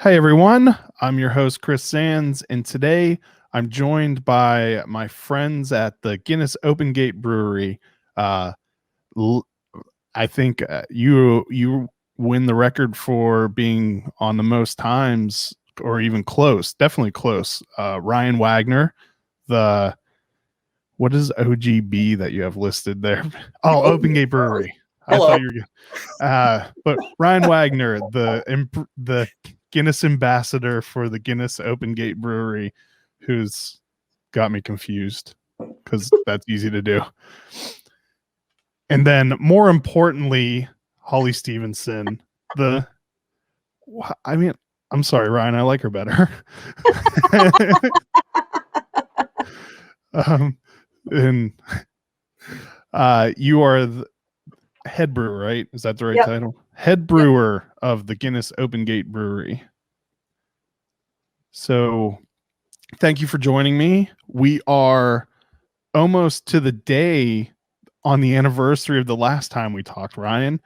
Hey everyone, I'm your host Chris Sands, and today I'm joined by my friends at the Guinness Open Gate Brewery. Uh, l- I think you win the record for being on the most times, or even close, definitely close. Ryan Wagner, the what is OGB that you have listed there? Oh, Open Gate Brewery. I Hello. thought you were but Ryan Wagner, the Guinness ambassador for the Guinness Open Gate Brewery, who's got me confused because that's easy to do. And then, more importantly, Holly Stevenson. I mean, I'm sorry, Ryan. I like her better. um, and you are the head brewer, right? Is that the right title? Head brewer of the Guinness Open Gate Brewery. So thank you for joining me. We are almost to the day on the anniversary of the last time we talked, Ryan,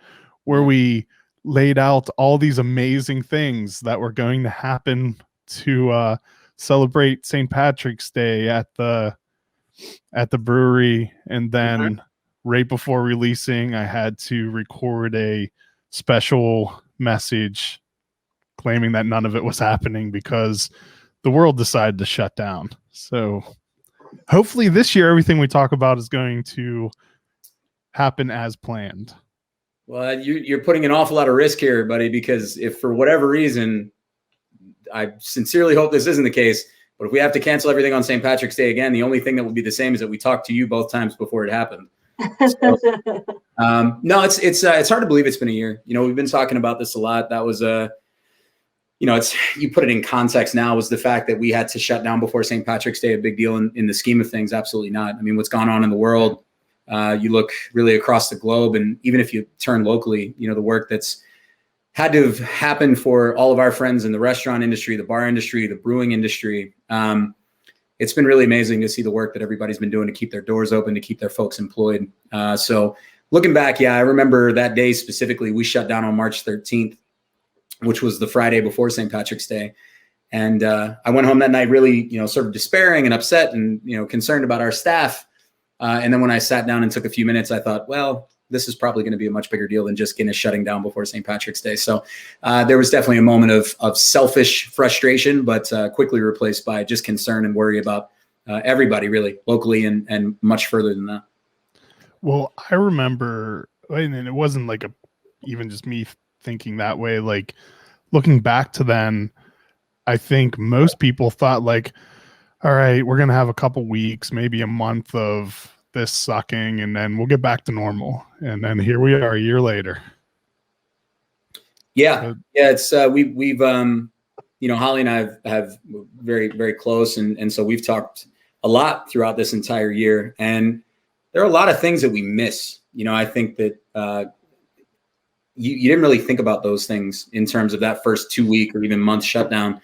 where we laid out all these amazing things that were going to happen to celebrate St. Patrick's Day at the brewery. And then right before releasing, I had to record a special message claiming that none of it was happening because the world decided to shut down. So hopefully this year, everything we talk about is going to happen as planned. Well, you're putting an awful lot of risk here, buddy, because if for whatever reason, I sincerely hope this isn't the case, but if we have to cancel everything on St. Patrick's Day again, the only thing that will be the same is that we talked to you both times before it happened. So, no, it's hard to believe it's been a year. We've been talking about this a lot. That was you put it in context now, was the fact that we had to shut down before St. Patrick's Day a big deal in the scheme of things? Absolutely not. I mean, what's gone on in the world, you look really across the globe, and even if you turn locally, the work that's had to have happened for all of our friends in the restaurant industry, the bar industry, the brewing industry. It's been really amazing to see the work that everybody's been doing to keep their doors open, to keep their folks employed. So looking back, I remember that day specifically. We shut down on March 13th, which was the Friday before St. Patrick's Day. And I went home that night really, sort of despairing and upset and, concerned about our staff. And then when I sat down and took a few minutes, I thought, well, this is probably going to be a much bigger deal than just Guinness shutting down before St. Patrick's Day. So there was definitely a moment of selfish frustration, but quickly replaced by just concern and worry about everybody really locally and much further than that. Well, I remember, and it wasn't like even just me thinking that way. Like looking back to then, I think most people thought like, all right, we're going to have a couple weeks, maybe a month of this sucking, and then we'll get back to normal. And then here we are a year later. Yeah. It's we've Holly and I have very, very close. And so we've talked a lot throughout this entire year, and there are a lot of things that we miss. I think that you didn't really think about those things in terms of that first 2 week or even month shutdown.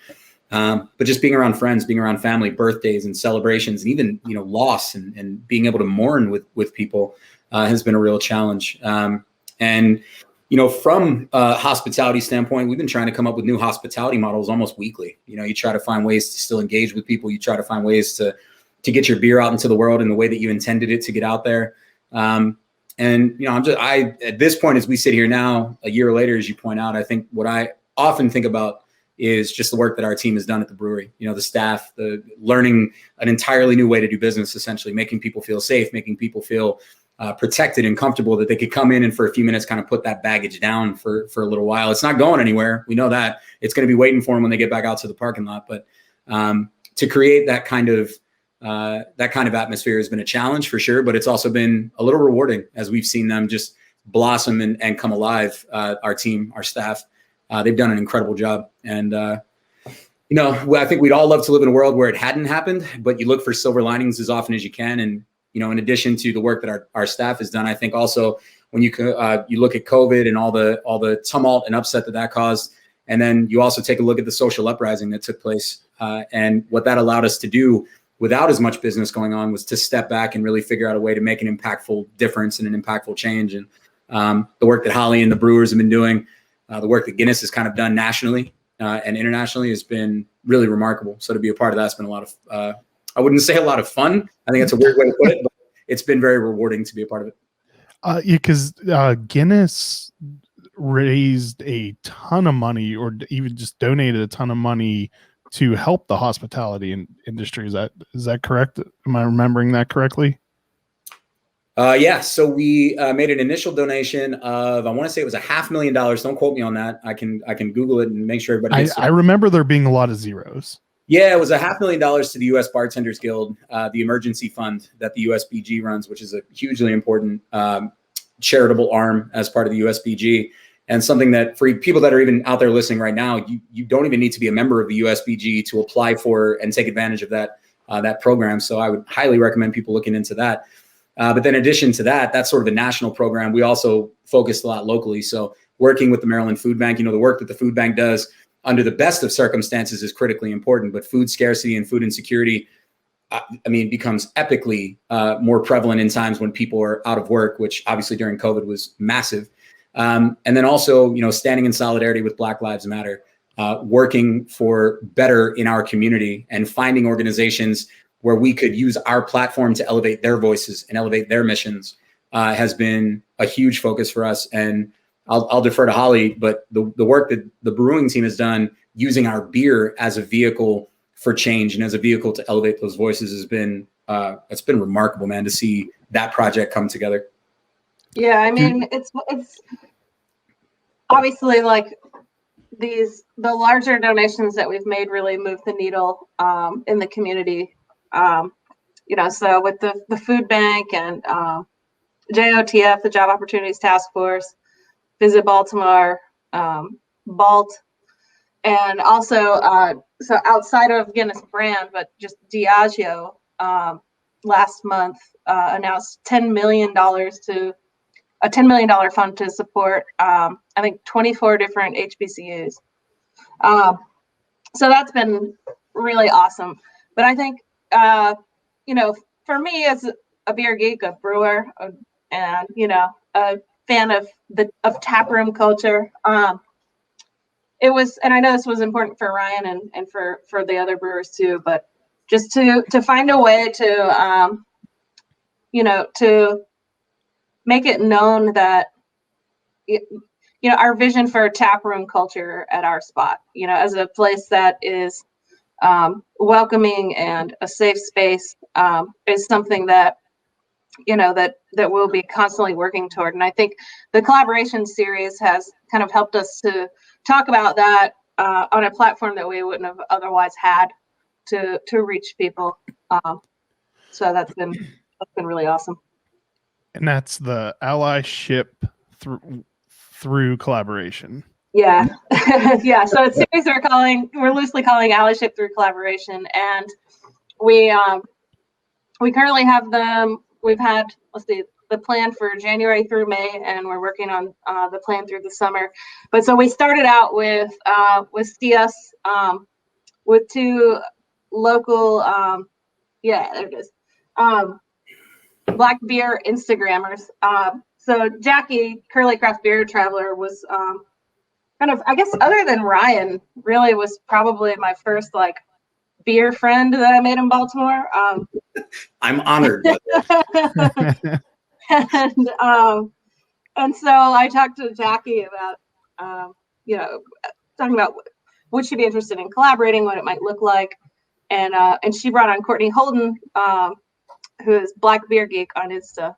But just being around friends, being around family, birthdays and celebrations, and even, loss and being able to mourn with people has been a real challenge. And, from a hospitality standpoint, we've been trying to come up with new hospitality models almost weekly. You try to find ways to still engage with people. You try to find ways to get your beer out into the world in the way that you intended it to get out there. And, at this point, as we sit here now, a year later, as you point out, I think what I often think about is just the work that our team has done at the brewery. The staff, the learning an entirely new way to do business, essentially making people feel safe, making people feel protected and comfortable, that they could come in and for a few minutes kind of put that baggage down for a little while. It's not going anywhere. We know that. It's going to be waiting for them when they get back out to the parking lot. But to create that kind of atmosphere has been a challenge for sure, but it's also been a little rewarding as we've seen them just blossom and come alive. Our team, our staff, they've done an incredible job. And, I think we'd all love to live in a world where it hadn't happened, but you look for silver linings as often as you can. And, in addition to the work that our staff has done, I think also when you look at COVID and all the tumult and upset that caused, and then you also take a look at the social uprising that took place, and what that allowed us to do without as much business going on was to step back and really figure out a way to make an impactful difference and an impactful change. And the work that Holly and the brewers have been doing, the work that Guinness has kind of done nationally, and internationally has been really remarkable. So to be a part of that's been a lot of, I wouldn't say a lot of fun. I think that's a weird way to put it, but it's been very rewarding to be a part of it. Yeah, because Guinness raised a ton of money, or even just donated a ton of money to help the hospitality industry. Is that correct? Am I remembering that correctly? Yeah. So we made an initial donation of, I want to say it was $500,000. Don't quote me on that. I can Google it and make sure everybody gets I remember there being a lot of zeros. Yeah, it was $500,000 to the U.S. Bartenders Guild, the emergency fund that the USBG runs, which is a hugely important charitable arm as part of the USBG, and something that for people that are even out there listening right now, you don't even need to be a member of the USBG to apply for and take advantage of that program. So I would highly recommend people looking into that. But then in addition to that, that's sort of a national program. We also focused a lot locally. So working with the Maryland Food Bank, the work that the food bank does under the best of circumstances is critically important, but food scarcity and food insecurity, becomes epically more prevalent in times when people are out of work, which obviously during COVID was massive. And then also, standing in solidarity with Black Lives Matter, working for better in our community and finding organizations where we could use our platform to elevate their voices and elevate their missions has been a huge focus for us. And I'll defer to Holly, but the work that the brewing team has done using our beer as a vehicle for change and as a vehicle to elevate those voices has been, it's been remarkable, man, to see that project come together. Yeah, it's obviously like the larger donations that we've made really move the needle in the community. So with the food bank and JOTF, the Job Opportunities Task Force, Visit Baltimore, Balt, and also so outside of Guinness brand, but just Diageo last month announced $10 million to a $10 million fund to support I think 24 different HBCUs. So that's been really awesome. But I think for me as a beer geek, a brewer, and a fan of taproom culture. It was, and I know this was important for Ryan and for the other brewers too, but just to find a way to to make it known that our vision for taproom culture at our spot, as a place that is welcoming and a safe space, is something that that we'll be constantly working toward. And I think the collaboration series has kind of helped us to talk about that on a platform that we wouldn't have otherwise had to reach people. So that's been really awesome. And that's the allyship through collaboration. Yeah. Yeah. So it's series we're loosely calling allyship through collaboration. And we currently have them. We've had, the plan for January through May, and we're working on the plan through the summer. But so we started out with CS, with two local, there it is, Black beer Instagrammers. So Jackie, Curly Craft Beer Traveler, was kind of, I guess, other than Ryan, really was probably my first beer friend that I made in Baltimore. I'm honored. And so I talked to Jackie about, talking about would she be interested in collaborating, what it might look like, and she brought on Courtney Holden, who is Black Beer Geek on Insta,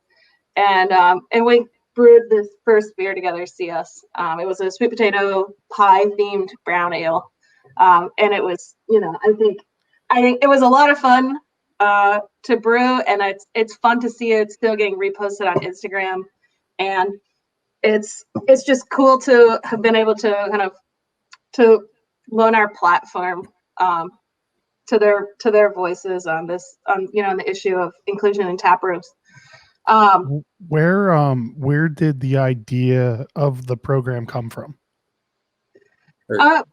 and we brewed this first beer together, CS. It was a sweet potato pie themed brown ale, and it was, I think it was a lot of fun to brew, and it's fun to see it still getting reposted on Instagram, and it's just cool to have been able to kind of to loan our platform to their voices on this, on the issue of inclusion in tap rooms. Where did the idea of the program come from? You're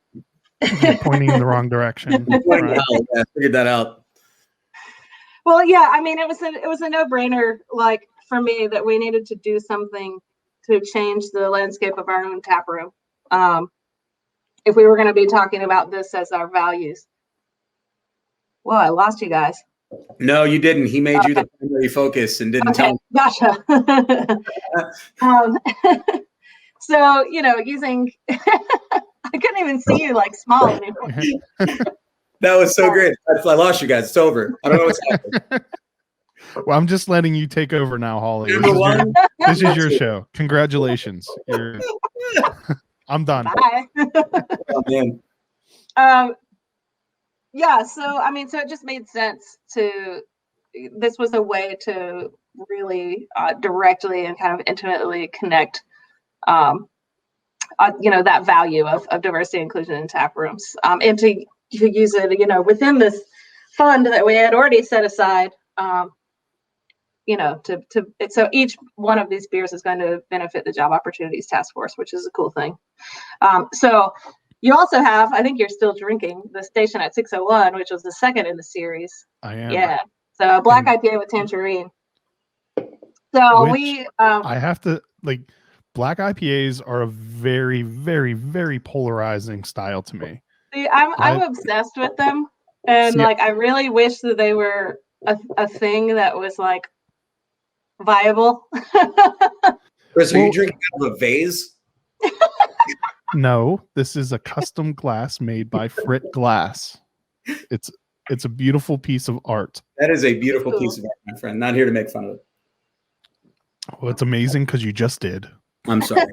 pointing in the wrong direction. Right. I figured that out. Well, yeah, it was a no-brainer, for me, that we needed to do something to change the landscape of our own tap room. if we were going to be talking about this as our values. Well, I lost you guys. No, you didn't. He made you the primary focus and didn't tell me. Gotcha. So, using, I couldn't even see you like small anymore. That was so great. I lost you guys. It's over. I don't know what's happening. Well, I'm just letting you take over now, Holly. This is your show. Congratulations. I'm done. Bye. Oh, man. Yeah, so it just made sense this was a way to really directly and kind of intimately connect that value of diversity inclusion in tap rooms, and to use it within this fund that we had already set aside, so each one of these beers is going to benefit the Job Opportunities Task Force, which is a cool thing. So you also have, I think you're still drinking, the Station at 601, which was the second in the series. I am. Yeah. So a black IPA with Tangerine. So I have to, black IPAs are a very, very, very polarizing style to me. See, I'm obsessed with them. And I really wish that they were a thing that was viable. Chris, are you drinking out of a vase? No, this is a custom glass made by Frit Glass. It's a beautiful piece of art. That is a beautiful piece of art, my friend. Not here to make fun of it. Well, it's amazing because you just did. I'm sorry.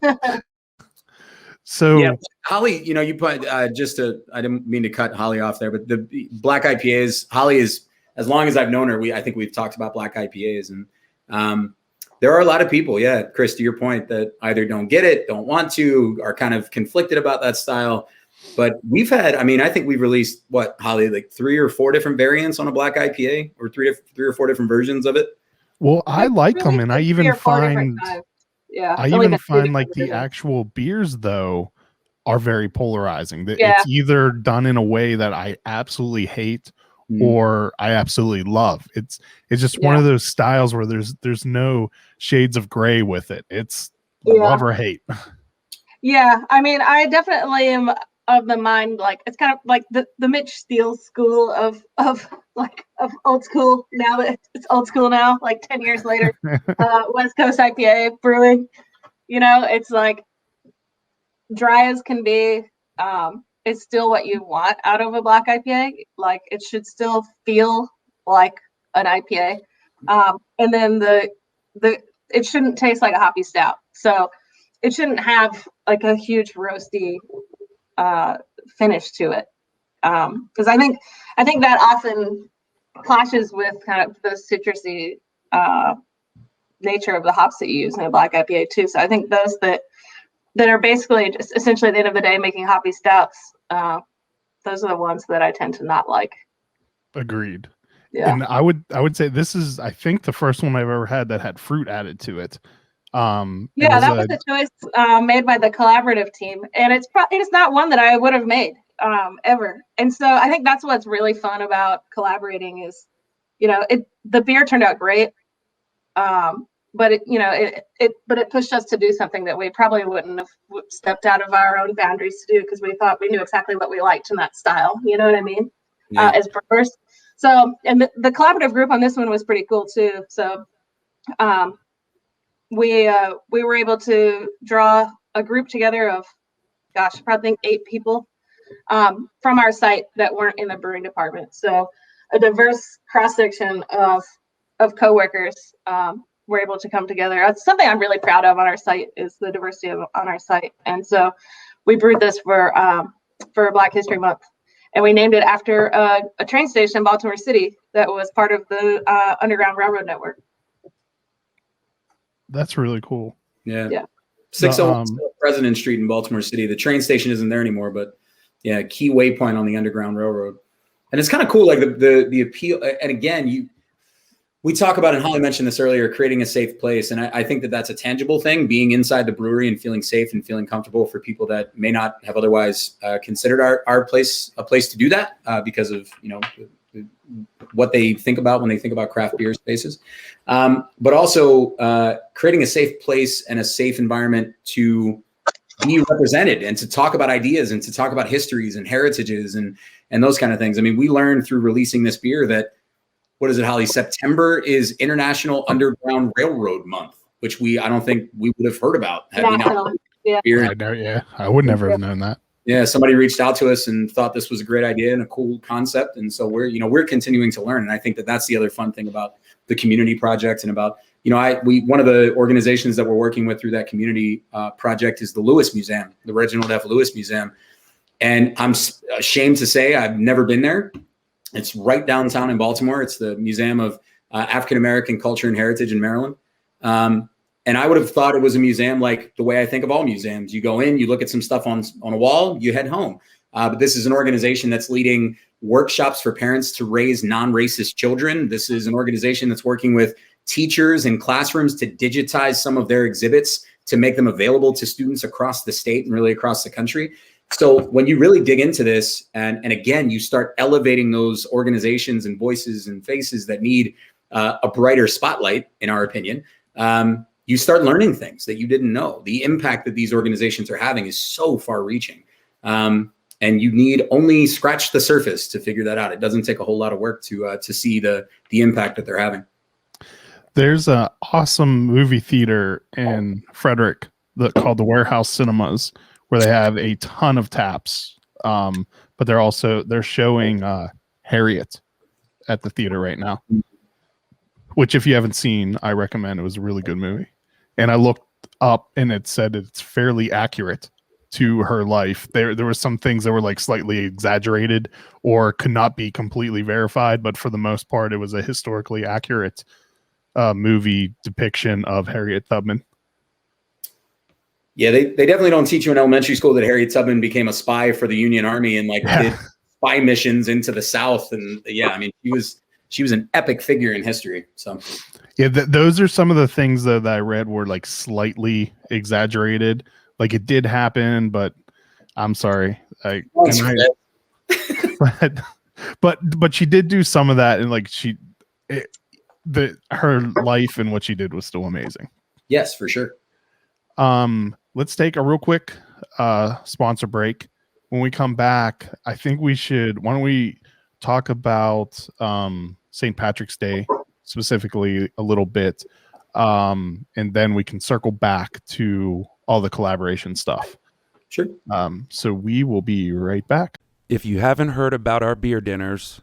So yeah, Holly, you put I didn't mean to cut Holly off there, but the black IPAs, Holly is, as long as I've known her, I think we've talked about black IPAs, and there are a lot of people, yeah, Chris, to your point, that either don't get it, don't want to, are kind of conflicted about that style. But we've had, I think we've released Holly, 3 or 4 different variants on a black IPA, or 3 or 4 different versions of it. Well, I like them, and I even find, the actual beers though are very polarizing. It's either done in a way that I absolutely hate or I absolutely love. It's just one of those styles where there's no shades of gray with it. It's love or hate. Yeah, I definitely am of the mind, it's kind of like the Mitch Steele school of old school, now that it's old school now, 10 years later. West Coast IPA brewing, it's dry as can be. It's still what you want out of a black IPA. It should still feel like an IPA. And then it shouldn't taste like a hoppy stout. So it shouldn't have a huge roasty finish to it. Because I think that often clashes with kind of the citrusy nature of the hops that you use in a black IPA too. So I think those that are basically just essentially at the end of the day making hoppy stouts, those are the ones that I tend to not like. Agreed. Yeah. And I would say this is, I think, the first one I've ever had that had fruit added to it. That was a choice made by the collaborative team, and it's not one that I would have made ever. And so I think that's what's really fun about collaborating is, the beer turned out great, but it pushed us to do something that we probably wouldn't have stepped out of our own boundaries to do, because we thought we knew exactly what we liked in that style. You know what I mean? Yeah. As brewers. So, and the collaborative group on this one was pretty cool too. So, we were able to draw a group together of, probably 8 people from our site that weren't in the brewing department. So, a diverse cross section of coworkers were able to come together. It's something I'm really proud of on our site, is the diversity on our site. And so, we brewed this for Black History Month. And we named it after a train station in Baltimore City that was part of the Underground Railroad network. That's really cool. Yeah. 601 President Street in Baltimore City. The train station isn't there anymore, but yeah, key waypoint on the Underground Railroad. And it's kind of cool, the appeal. And again, we talk about, and Holly mentioned this earlier, creating a safe place. And I think that that's a tangible thing, being inside the brewery and feeling safe and feeling comfortable for people that may not have otherwise considered our place a place to do that because of, what they think about when they think about craft beer spaces. But also creating a safe place and a safe environment to be represented and to talk about ideas and to talk about histories and heritages and those kind of things. I mean, we learned through releasing this beer that, what is it, Holly? September is International Underground Railroad Month, which I don't think we would have heard about had we not. Yeah. I would never have known that. Yeah, somebody reached out to us and thought this was a great idea and a cool concept, and so we're continuing to learn. And I think that that's the other fun thing about the community project and about one of the organizations that we're working with through that community project is the Lewis Museum, the Reginald F. Lewis Museum, and I'm ashamed to say I've never been there. It's right downtown in Baltimore. It's the Museum of African American Culture and Heritage in Maryland. And I would have thought it was a museum like the way I think of all museums. You go in, you look at some stuff on a wall, you head home. But this is an organization that's leading workshops for parents to raise non-racist children. This is an organization that's working with teachers in classrooms to digitize some of their exhibits to make them available to students across the state and really across the country. So when you really dig into this, and again, you start elevating those organizations and voices and faces that need a brighter spotlight, in our opinion, you start learning things that you didn't know. The impact that these organizations are having is so far reaching. And you need only scratch the surface to figure that out. It doesn't take a whole lot of work to see the impact that they're having. There's an awesome movie theater in Frederick called the Warehouse Cinemas, where they have a ton of taps. But they're showing Harriet at the theater right now, which if you haven't seen, I recommend. It was a really good movie. And I looked up and it said it's fairly accurate to her life. There were some things that were like slightly exaggerated or could not be completely verified, but for the most part, it was a historically accurate movie depiction of Harriet Tubman. Yeah, they definitely don't teach you in elementary school that Harriet Tubman became a spy for the Union Army and did spy missions into the South. And yeah, I mean, she was an epic figure in history. So yeah, those are some of the things that I read were like slightly exaggerated. Like it did happen, but I'm sorry. But she did do some of that, and like her life and what she did was still amazing. Yes, for sure. Let's take a real quick sponsor break. When we come back, I think why don't we talk about St. Patrick's Day specifically a little bit, and then we can circle back to all the collaboration stuff. Sure. So we will be right back. If you haven't heard about our beer dinners,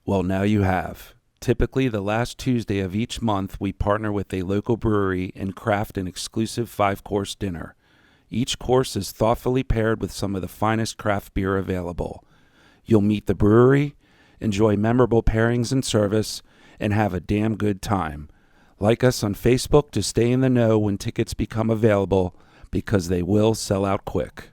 well, now you have. Typically, the last Tuesday of each month, we partner with a local brewery and craft an exclusive 5-course dinner. Each course is thoughtfully paired with some of the finest craft beer available. You'll meet the brewery, enjoy memorable pairings and service, and have a damn good time. Like us on Facebook to stay in the know when tickets become available, because they will sell out quick.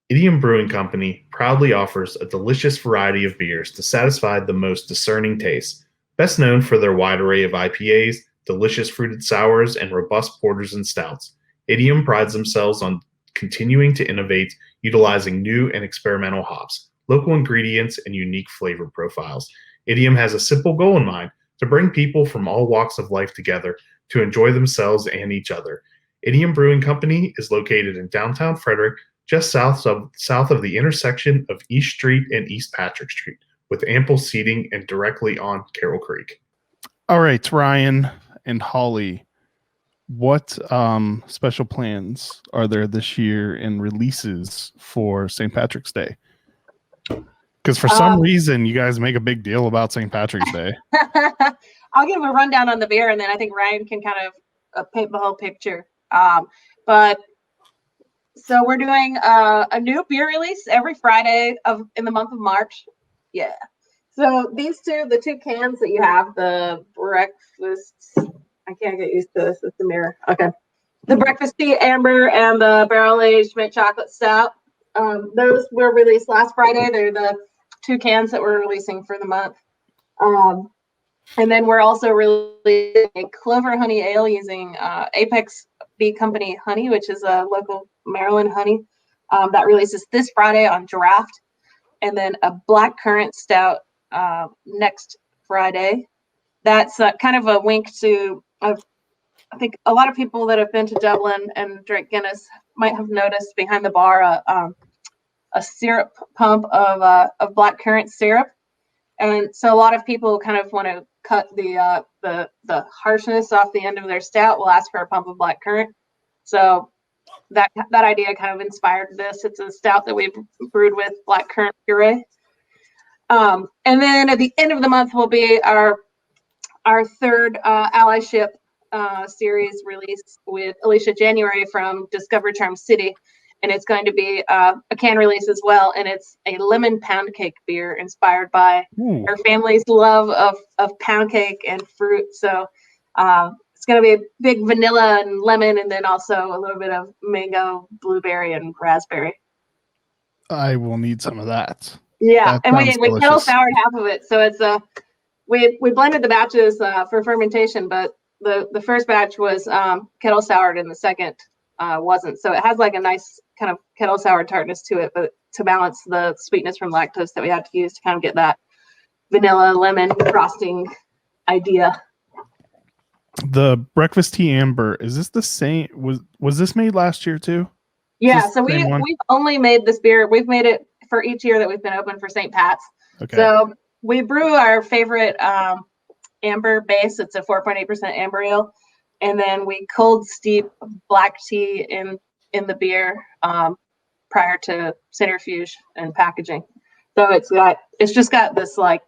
Idiom Brewing Company proudly offers a delicious variety of beers to satisfy the most discerning tastes. Best known for their wide array of IPAs, delicious fruited sours, and robust porters and stouts, Idiom prides themselves on continuing to innovate, utilizing new and experimental hops, local ingredients, and unique flavor profiles. Idiom has a simple goal in mind: to bring people from all walks of life together to enjoy themselves and each other. Idiom Brewing Company is located in downtown Frederick, just south of the intersection of East Street and East Patrick Street, with ample seating and directly on Carroll Creek. All right, Ryan and Holly, what special plans are there this year in releases for St. Patrick's Day? Because for some reason, you guys make a big deal about St. Patrick's Day. I'll give a rundown on the beer, and then I think Ryan can kind of paint the whole picture. So we're doing a new beer release every Friday in the month of March. Yeah. So the two cans that you have, the breakfast, I can't get used to this with the mirror. Okay. The breakfast tea amber and the barrel aged mint chocolate stout. Those were released last Friday. They're the two cans that we're releasing for the month. And then we're also releasing a Clover Honey Ale using Apex Bee Company honey, which is a local Maryland honey. That releases this Friday on draft. And then a black currant stout next Friday. That's kind of a wink to I think a lot of people that have been to Dublin and drink Guinness might have noticed behind the bar a syrup pump of blackcurrant syrup, and so a lot of people kind of want to cut the harshness off the end of their stout. Will ask for a pump of blackcurrant. So that idea kind of inspired this. It's a stout that we've brewed with blackcurrant puree. And then at the end of the month will be our third allyship series release with Alicia January from Discover Charm City. And it's going to be a can release as well. And it's a lemon pound cake beer inspired by her family's love of pound cake and fruit. So it's going to be a big vanilla and lemon, and then also a little bit of mango, blueberry, and raspberry. I will need some of that. Yeah, That and we sounds kettle delicious. soured half of it. So it's we blended the batches for fermentation, but the first batch was kettle soured and the second wasn't. So it has like a nice kind of kettle sour tartness to it, but to balance the sweetness from lactose that we had to use to kind of get that vanilla lemon frosting idea. The breakfast tea amber, is this the same? Was this made last year too? Yeah, this so the same one? we've only made this beer. We've made it for each year that we've been open for St. Pat's. Okay. So we brew our favorite amber base. It's a 4.8% amber ale, and then we cold steep black tea in the beer prior to centrifuge and packaging. So it's just got this, like,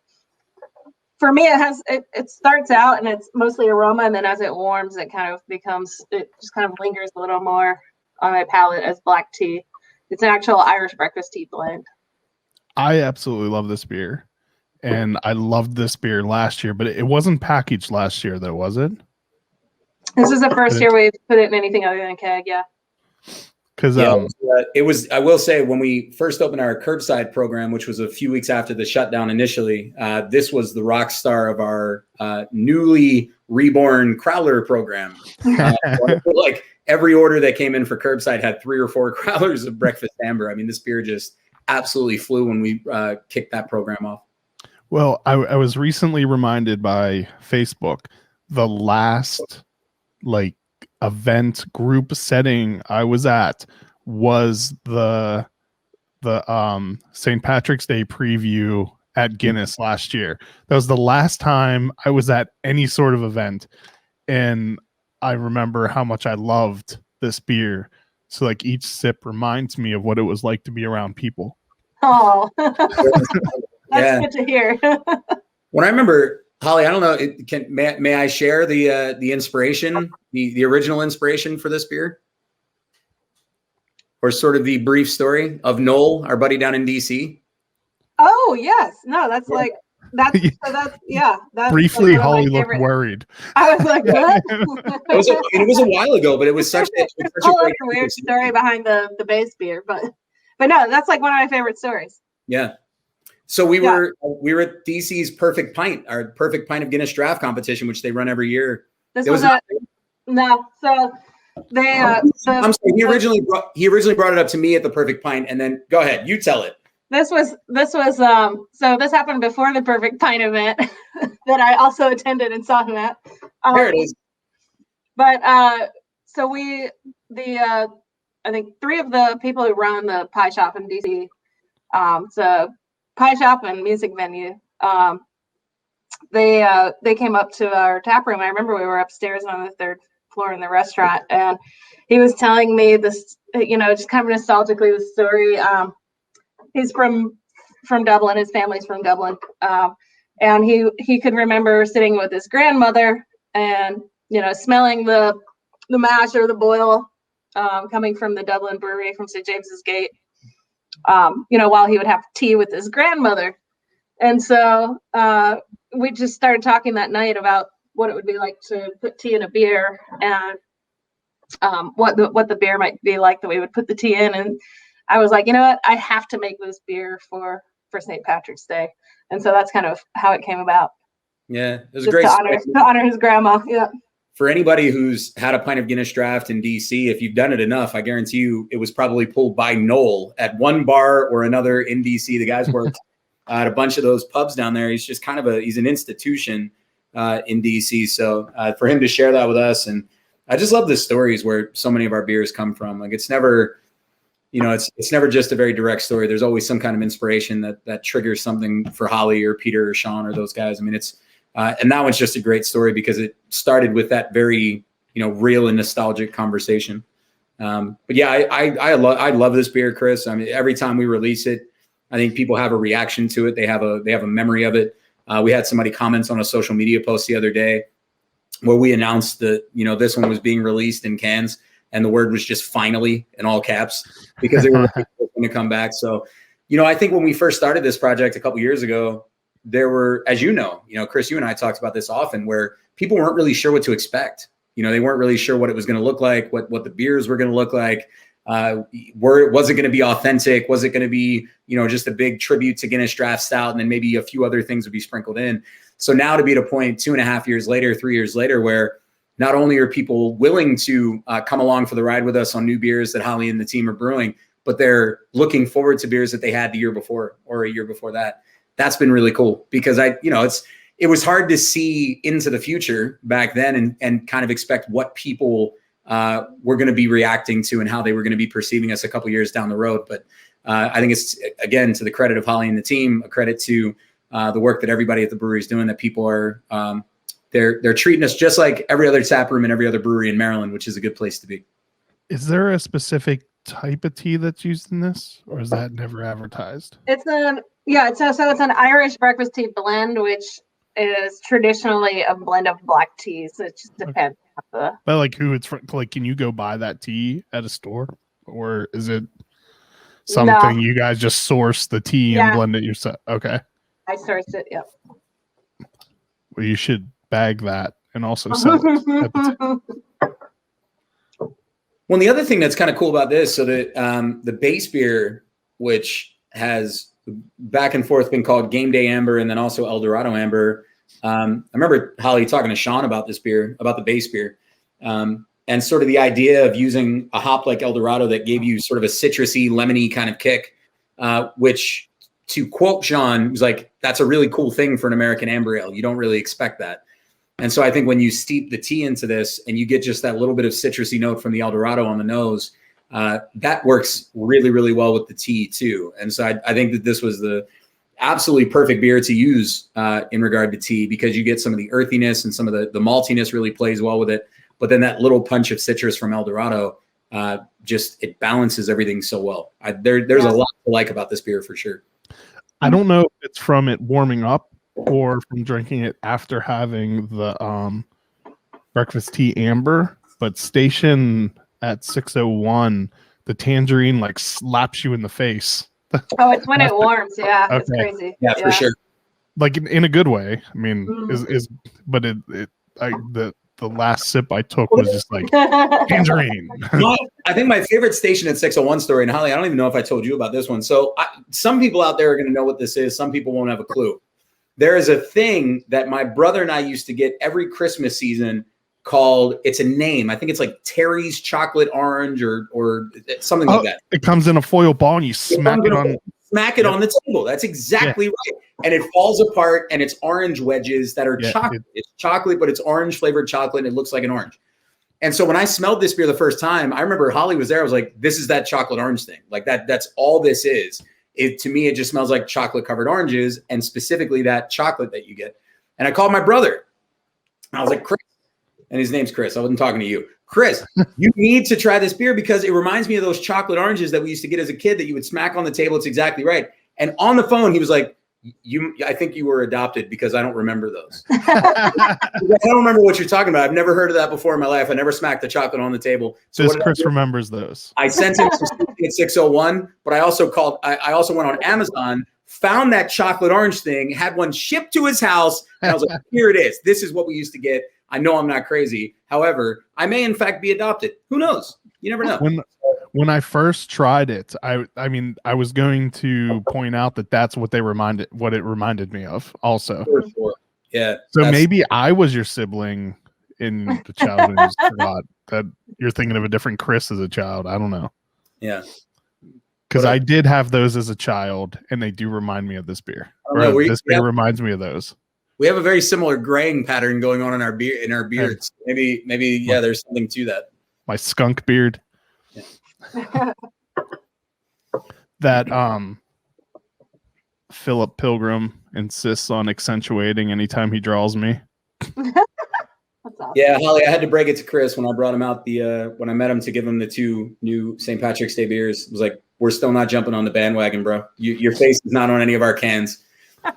for me it starts out and it's mostly aroma, and then as it warms it just kind of lingers a little more on my palate as black tea. It's an actual Irish breakfast tea blend. I absolutely love this beer, and I loved this beer last year, but it wasn't packaged last year though, was it? This is the first year we've put it in anything other than a keg. Yeah. Because it was, I will say, when we first opened our curbside program, which was a few weeks after the shutdown initially, this was the rock star of our newly reborn Crowler program. Like every order that came in for curbside had 3 or 4 growlers of breakfast amber. I mean, this beer just absolutely flew when we kicked that program off. Well, I was recently reminded by Facebook, the last event group setting I was at was the St. Patrick's Day preview at Guinness last year. That was the last time I was at any sort of event, and I remember how much I loved this beer. So like each sip reminds me of what it was like to be around people. Oh, that's good to hear. When I remember, Holly, I don't know, may I share the inspiration, the original inspiration for this beer? Or sort of the brief story of Noel, our buddy down in DC? Oh, yes. No, that's like, that's Briefly, like Holly looked worried. I was like, what? It was a while ago, but it was such a weird story behind the base beer, but no, that's like one of my favorite stories. Yeah. So we were at DC's Perfect Pint, our Perfect Pint of Guinness Draft competition, which they run every year. So they I'm sorry, he originally brought it up to me at the Perfect Pint, and then go ahead, you tell it. This was so this happened before the Perfect Pint event that I also attended and saw him at. There it is. But so I think 3 of the people who run the pie shop in DC, so pie shop and music venue, they came up to our tap room. I remember we were upstairs on the 3rd floor in the restaurant, and he was telling me this, just kind of nostalgically, the story. He's from Dublin. His family's from Dublin, and he could remember sitting with his grandmother and smelling the mash or the boil coming from the Dublin Brewery from St. James's Gate. While he would have tea with his grandmother, and so we just started talking that night about what it would be like to put tea in a beer, and what the beer might be like that we would put the tea in. And I was like, you know what, I have to make this beer for St. Patrick's Day, and so that's kind of how it came about. Yeah, it was just great to honor his grandma. Yeah. For anybody who's had a pint of Guinness Draft in DC, if you've done it enough, I guarantee you it was probably pulled by Noel at one bar or another in DC. The guy's worked at a bunch of those pubs down there. He's just kind of he's an institution in DC. So for him to share that with us, and I just love the stories where so many of our beers come from. Like it's never, it's never just a very direct story. There's always some kind of inspiration that triggers something for Holly or Peter or Sean or those guys. I mean, it's and that one's just a great story because it started with that very real and nostalgic conversation. But yeah, I love this beer, Chris. I mean, every time we release it, I think people have a reaction to it. They have a memory of it. We had somebody comments on a social media post the other day where we announced that this one was being released in cans, and the word was just "finally" in all caps because they were going to come back. So, I think when we first started this project a couple years ago, there were, as Chris, you and I talked about this often, where people weren't really sure what to expect. They weren't really sure what it was going to look like, what the beers were going to look like. Was it going to be authentic? Was it going to be, just a big tribute to Guinness Draft Stout, and then maybe a few other things would be sprinkled in. So now to be at a point 2.5 years later, 3 years later, where not only are people willing to come along for the ride with us on new beers that Holly and the team are brewing, but they're looking forward to beers that they had the year before or a year before that. That's been really cool because it was hard to see into the future back then and kind of expect what people were going to be reacting to and how they were going to be perceiving us a couple years down the road. But I think it's, again, to the credit of Holly and the team, a credit to the work that everybody at the brewery is doing, that people are, they're treating us just like every other tap room and every other brewery in Maryland, which is a good place to be. Is there a specific type of tea that's used in this, or is that never advertised? It's an Irish breakfast tea blend, which is traditionally a blend of black teas. It just depends. But like who it's from, like, can you go buy that tea at a store, or is it something you guys just source the tea and blend it yourself? Okay. I sourced it. Yep. Well, you should bag that and also sell it. Well, the other thing that's kind of cool about this, so that the base beer, which has back and forth been called Game Day Amber and then also El Dorado Amber. I remember Holly talking to Sean about this beer, about the base beer, and sort of the idea of using a hop like El Dorado that gave you sort of a citrusy, lemony kind of kick, which, to quote Sean, was like, that's a really cool thing for an American amber ale. You don't really expect that. And so I think when you steep the tea into this and you get just that little bit of citrusy note from the El Dorado on the nose, that works really, really well with the tea too. And so I think that this was the absolutely perfect beer to use in regard to tea, because you get some of the earthiness and some of the maltiness really plays well with it. But then that little punch of citrus from El Dorado, just it balances everything so well. There's a lot to like about this beer for sure. I don't know if it's from it warming up or from drinking it after having the breakfast tea amber, but station at 601, the tangerine like slaps you in the face. Oh, it's when it warms. Yeah, okay. It's crazy. Yeah, for sure. Like in a good way. I mean, but the last sip I took was just like tangerine. I think my favorite station at 601 story, and Holly, I don't even know if I told you about this one. So some people out there are going to know what this is. Some people won't have a clue. There is a thing that my brother and I used to get every Christmas season called, it's a name. I think it's like Terry's Chocolate Orange or something like that. It comes in a foil ball and you smack it on the table. That's exactly right. And it falls apart and it's orange wedges that are chocolate. It's chocolate, but it's orange flavored chocolate and it looks like an orange. And so when I smelled this beer the first time, I remember Holly was there. I was like, this is that chocolate orange thing. Like that's all this is. To me, it just smells like chocolate covered oranges, and specifically that chocolate that you get. And I called my brother. I was like, Chris, and his name's Chris. I wasn't talking to you. Chris, you need to try this beer because it reminds me of those chocolate oranges that we used to get as a kid that you would smack on the table. It's exactly right. And on the phone, he was like, I think you were adopted because I don't remember those. I don't remember what you're talking about. I've never heard of that before in my life. I never smacked the chocolate on the table. So Chris remembers those. I sent him some at 601, but I also went on Amazon, found that chocolate orange thing, had one shipped to his house, and I was like, here it is. This is what we used to get. I know I'm not crazy. However, I may in fact be adopted. Who knows? You never know. When I first tried it, I mean, I was going to point out that that's what it reminded me of also. Sure. Yeah. So maybe I was your sibling in the childhood who's forgot that you're thinking of a different Chris as a child. I don't know. Yeah. Because I did have those as a child, and they do remind me of this beer. This beer reminds me of those. We have a very similar graying pattern going on in our beards. Maybe, yeah, there's something to that. My skunk beard. Yeah. That Philip Pilgrim insists on accentuating anytime he draws me. That's awesome. Yeah, Holly, I had to break it to Chris when I brought him out when I met him to give him the 2 new St. Patrick's Day beers. It was like, we're still not jumping on the bandwagon, bro. Your face is not on any of our cans.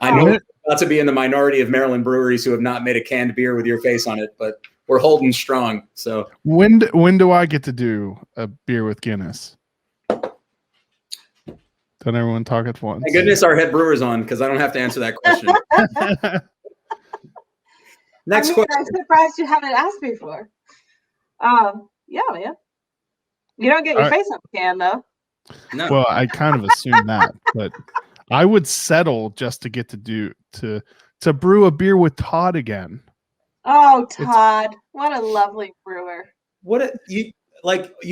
I know it's about to be in the minority of Maryland breweries who have not made a canned beer with your face on it, but we're holding strong. So when do I get to do a beer with Guinness? Don't everyone talk at once? thank goodness our head brewer's on, because I don't have to answer that question. Next question. I'm surprised you haven't asked before. Yeah, man. You don't get your face on the can, though. No. Well, I kind of assumed that, but I would settle just to get to brew a beer with Todd again. Oh, Todd, what a lovely brewer. You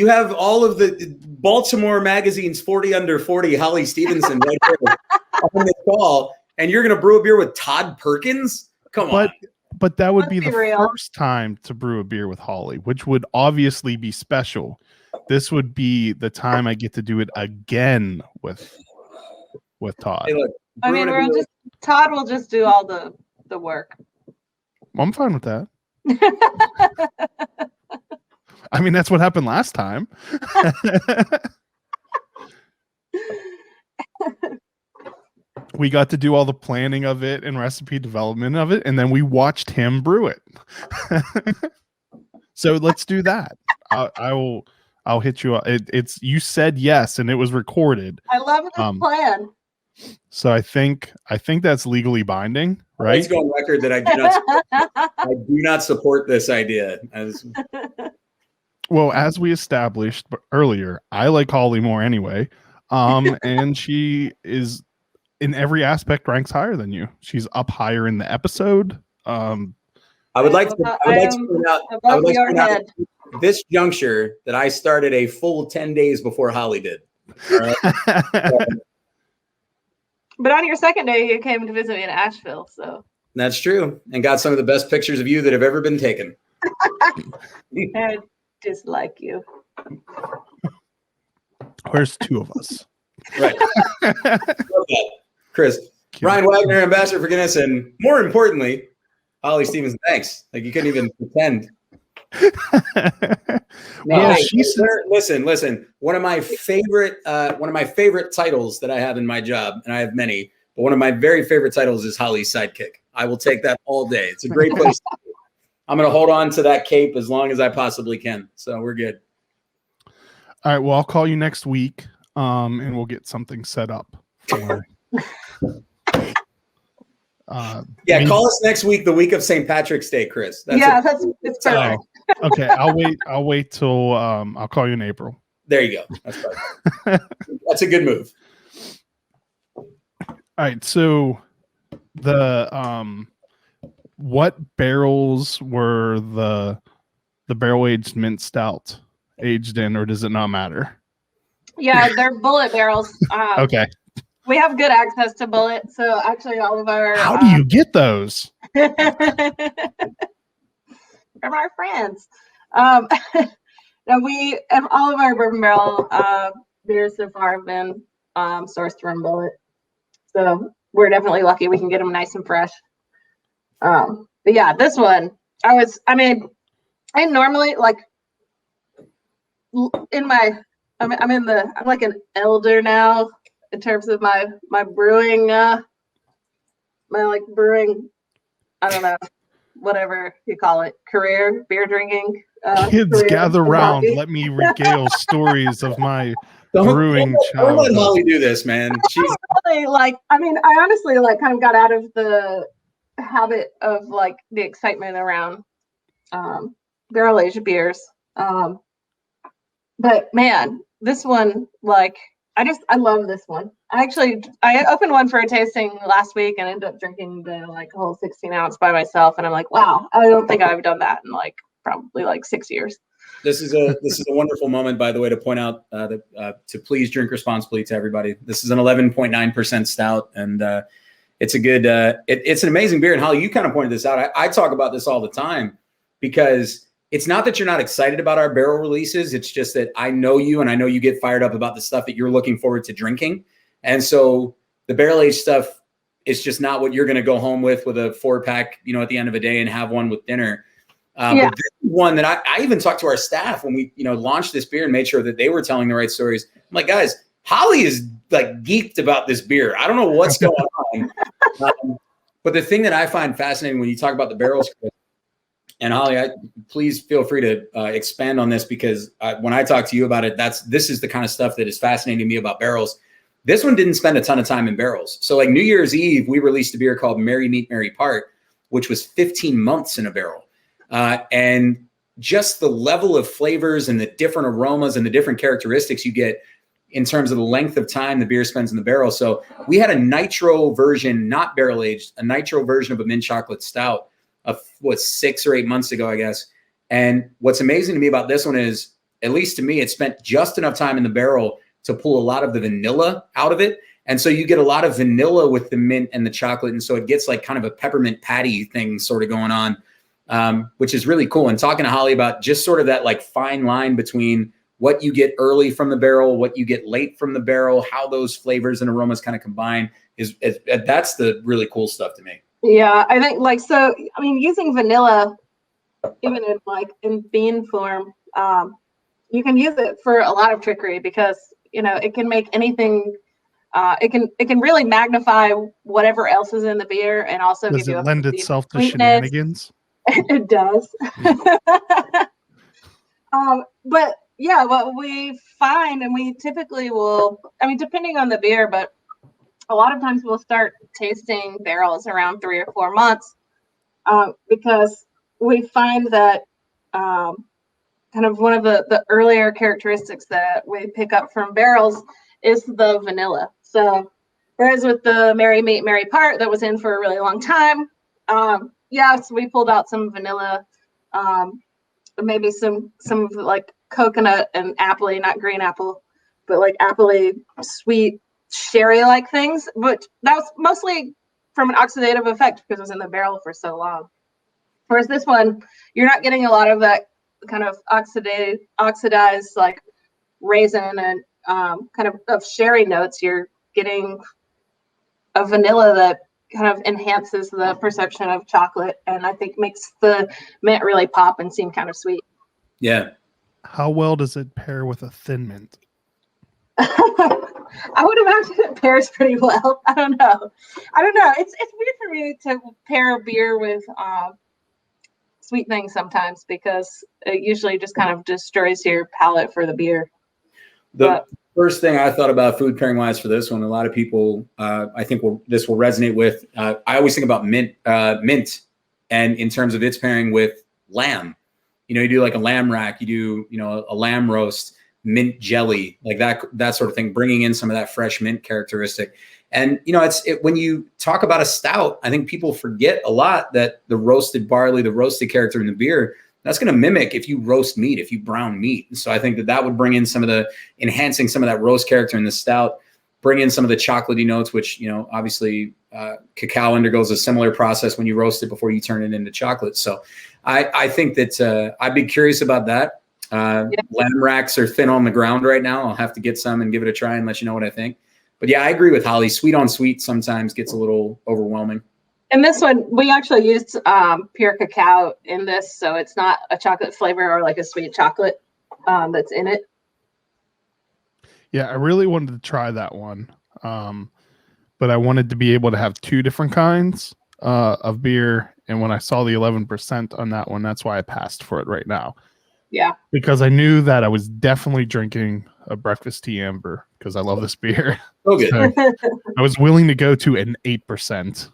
have all of the Baltimore Magazine's 40 under 40 Holly Stevenson right there on this call, and you're gonna brew a beer with Todd Perkins? Come on. But that would Let's be be the real. first time to brew a beer with Holly, which would obviously be special. This would be the time I get to do it again with Todd. Hey, look, I mean, brewing a beer- Todd will just do all the work. I'm fine with that. I mean, that's what happened last time. We got to do all the planning of it and recipe development of it, and then we watched him brew it. So let's do that. I'll hit you up. It's you said yes, and it was recorded. I love this plan. So I think that's legally binding, right? Let's go on record that I do not support this idea. Well, as we established earlier, I like Holly more anyway. And she is in every aspect ranks higher than you. She's up higher in the episode. I would like to point out at this juncture that I started a full 10 days before Holly did. All right? But on your second day, you came to visit me in Asheville, so That's true, and got some of the best pictures of you that have ever been taken. I dislike you. Where's 2 of us? Right. Chris, Ryan Wagner, ambassador for Guinness, and more importantly, Holly Stevens. Thanks. Like you couldn't even pretend. Well, Hey, she's listen. One of my favorite titles that I have in my job, and I have many, but one of my very favorite titles is Holly's sidekick. I will take that all day. It's a great place. I'm going to hold on to that cape as long as I possibly can. So we're good. all right. Well, I'll call you next week, and we'll get something set up. For, Call us next week, the week of St. Patrick's Day, Chris. It's perfect. Okay, I'll wait till I'll call you in April. There you go. That's perfect. That's a good move. All right, so the what barrels were the barrel aged mint stout aged in, or does it not matter? Yeah, they're bullet barrels. Okay. We have good access to bullet, so actually all of our How do you get those? from our friends. Now and all of our bourbon barrel beers so far have been sourced from bullet, so we're definitely lucky we can get them nice and fresh. But yeah, this one I normally like I'm like an elder now in terms of my brewing brewing, I don't know, whatever you call it, career, beer drinking. Kids career gather in round. hockey. Let me regale stories of my brewing Don't let childhood. Holly do this, man. She's Really, I honestly kind of got out of the habit of the excitement around barrel aged beers. But man, this one, I love this one. I opened one for a tasting last week and ended up drinking the whole 16 ounce by myself. And I'm like, wow, I don't think I've done that in probably 6 years. This is a wonderful moment, by the way, to point out to please drink responsibly to everybody. This is an 11.9% stout, and it's a good, it's an amazing beer. And Holly, you kind of pointed this out. I talk about this all the time because it's not that you're not excited about our barrel releases. It's just that I know you and I know you get fired up about the stuff that you're looking forward to drinking. And so the barrel aged stuff is just not what you're going to go home with a 4-pack, you know, at the end of a day and have one with dinner. But this is one that I even talked to our staff when we, you know, launched this beer and made sure that they were telling the right stories. I'm like, guys, Holly is like geeked about this beer. I don't know what's going on. But the thing that I find fascinating when you talk about the barrels, Chris, and Holly, please feel free to expand on this because when I talk to you about it, this is the kind of stuff that is fascinating to me about barrels. This one didn't spend a ton of time in barrels. So like New Year's Eve, we released a beer called Merry Meet Merry Part, which was 15 months in a barrel. And just the level of flavors and the different aromas and the different characteristics you get in terms of the length of time the beer spends in the barrel. So we had a nitro version, not barrel aged, a nitro version of a mint chocolate stout of 6 or 8 months ago, I guess. And what's amazing to me about this one is, at least to me, it spent just enough time in the barrel to pull a lot of the vanilla out of it. And so you get a lot of vanilla with the mint and the chocolate. And so it gets like kind of a peppermint patty thing sort of going on, which is really cool. And talking to Holly about just sort of that like fine line between what you get early from the barrel, what you get late from the barrel, how those flavors and aromas kind of combine that's the really cool stuff to me. Yeah, I think I mean, using vanilla, even in bean form, you can use it for a lot of trickery because, you know, it can make anything, it can really magnify whatever else is in the beer and also Does give you it lend itself to sweetness. shenanigans? It does. But yeah, what we find, and we typically will, I mean, depending on the beer, but a lot of times we'll start tasting barrels around 3 or 4 months because we find that kind of one of the earlier characteristics that we pick up from barrels is the vanilla. So whereas with the Merry Meet Merry Part that was in for a really long time, yes, we pulled out some vanilla, maybe some like coconut and apple, not green apple, but like apple-y, sweet sherry-like things. But that was mostly from an oxidative effect because it was in the barrel for so long. Whereas this one, you're not getting a lot of that kind of oxidized like raisin and kind of sherry notes. You're getting a vanilla that kind of enhances the perception of chocolate and I think makes the mint really pop and seem kind of sweet. Yeah. How well does it pair with a thin mint? I would imagine it pairs pretty well. I don't know. It's weird for me to pair beer with sweet things sometimes because it usually just kind of destroys your palate for the beer. The first thing I thought about food pairing wise for this one, a lot of people I think this will resonate with. I always think about mint, and in terms of its pairing with lamb. You know, you do like a lamb rack, you do, you know, a lamb roast, mint jelly, like that sort of thing, bringing in some of that fresh mint characteristic. And, you know, when you talk about a stout, I think people forget a lot that the roasted barley, the roasted character in the beer, that's going to mimic if you roast meat, if you brown meat. And so I think that would bring in enhancing some of that roast character in the stout, bring in some of the chocolatey notes, which, you know, obviously cacao undergoes a similar process when you roast it before you turn it into chocolate. So I think that I'd be curious about that. Lamb racks are thin on the ground right now. I'll have to get some and give it a try and let you know what I think. But yeah, I agree with Holly. Sweet on sweet sometimes gets a little overwhelming. And this one, we actually used pure cacao in this, so it's not a chocolate flavor or like a sweet chocolate that's in it. Yeah, I really wanted to try that one, but I wanted to be able to have 2 different kinds of beer. And when I saw the 11% on that one, that's why I passed for it right now. Yeah. Because I knew that I was definitely drinking a breakfast tea amber because I love this beer. Oh, good. So I was willing to go to an 8%.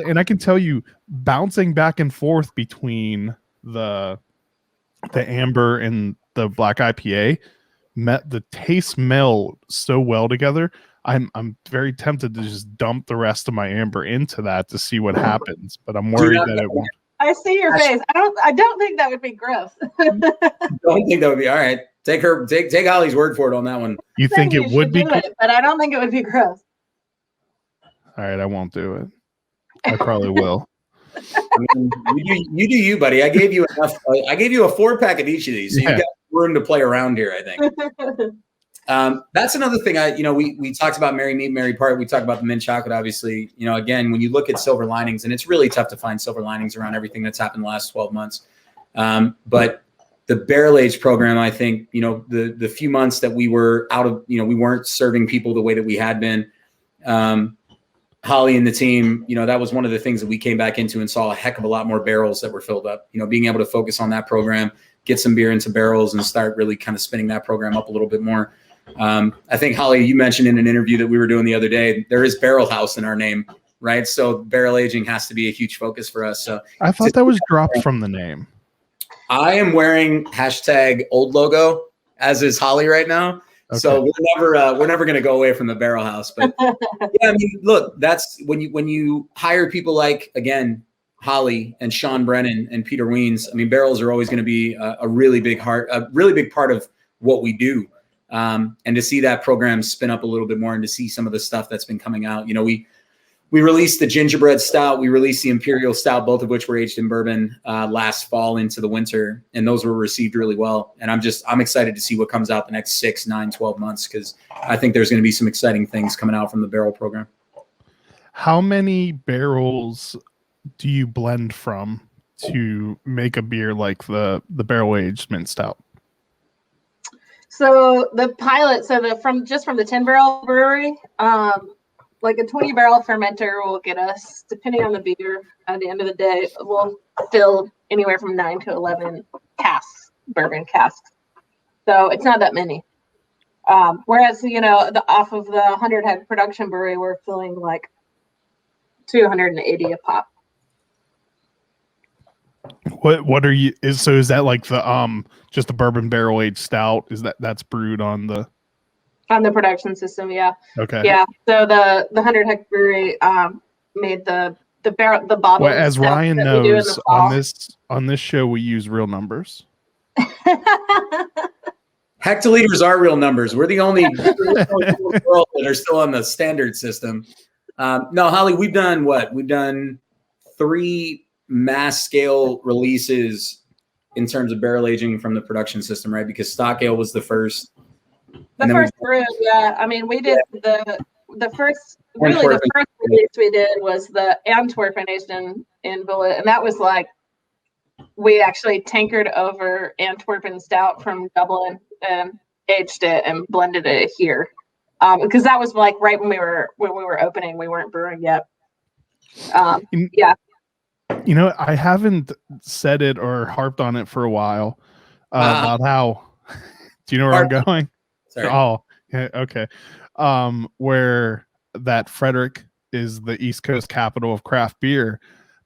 And I can tell you, bouncing back and forth between the amber and the black IPA, the taste meld so well together. I'm very tempted to just dump the rest of my amber into that to see what happens, but I'm worried that it won't. I see your face. I don't think that would be gross. Don't think that would be all right. Take Holly's word for it on that one. You think it would be but I don't think it would be gross. All right, I won't do it. I probably will. I mean, you do you, buddy. I gave you enough. I gave you a 4-pack of each of these, so Yeah. you've got room to play around here, I think. That's another thing. We talked about Merry Meet, Merry Part. We talked about the mint chocolate, obviously. Again, when you look at silver linings, and it's really tough to find silver linings around everything that's happened the last 12 months. But the barrel age program, I think, the few months that we were out of, we weren't serving people the way that we had been. Holly and the team, that was one of the things that we came back into and saw a heck of a lot more barrels that were filled up. Being able to focus on that program, get some beer into barrels, and start really kind of spinning that program up a little bit more. I think, Holly, you mentioned in an interview that we were doing the other day, there is Barrel House in our name, right? So barrel aging has to be a huge focus for us. So I thought that was dropped from the name. I am wearing #old logo, as is Holly right now. Okay. So we're never going to go away from the Barrel House. But yeah, I mean, look, that's when you hire people like, again, Holly and Sean Brennan and Peter Weens. I mean, barrels are always going to be a really big part of what we do. And to see that program spin up a little bit more and to see some of the stuff that's been coming out, we released the gingerbread stout, we released the imperial stout, both of which were aged in bourbon last fall into the winter. And those were received really well. And I'm excited to see what comes out the next 6, 9, 12 months, because I think there's going to be some exciting things coming out from the barrel program. How many barrels do you blend from to make a beer like the barrel aged mint stout? So the pilot, from the 10-barrel brewery, like a 20-barrel fermenter will get us, depending on the beer, at the end of the day, we'll fill anywhere from 9 to 11 casks, bourbon casks. So it's not that many. Whereas, off of the 100-head production brewery, we're filling like 280 a pop. What are you? Is that like the just the bourbon barrel aged stout? That's brewed on the production system? Yeah. Okay. Yeah. So the 100-head brewery made the bottle. Well, as Ryan knows, on this show we use real numbers. Hectoliters are real numbers. We're the only people in the world that are still on the standard system. No, Holly, we've done what? We've done 3 mass scale releases in terms of barrel aging from the production system, right? Because stock ale was the first. The first brew, yeah. I mean, we did the first release we did was the Antwerpen aged in bullet, and that was like we actually tankered over Antwerpen stout from Dublin and aged it and blended it here, because that was like right when we were opening. We weren't brewing yet. Yeah. I haven't said it or harped on it for a while about how. Do you know where I'm going? Sorry. Oh, yeah, okay. Where that Frederick is the East Coast capital of craft beer.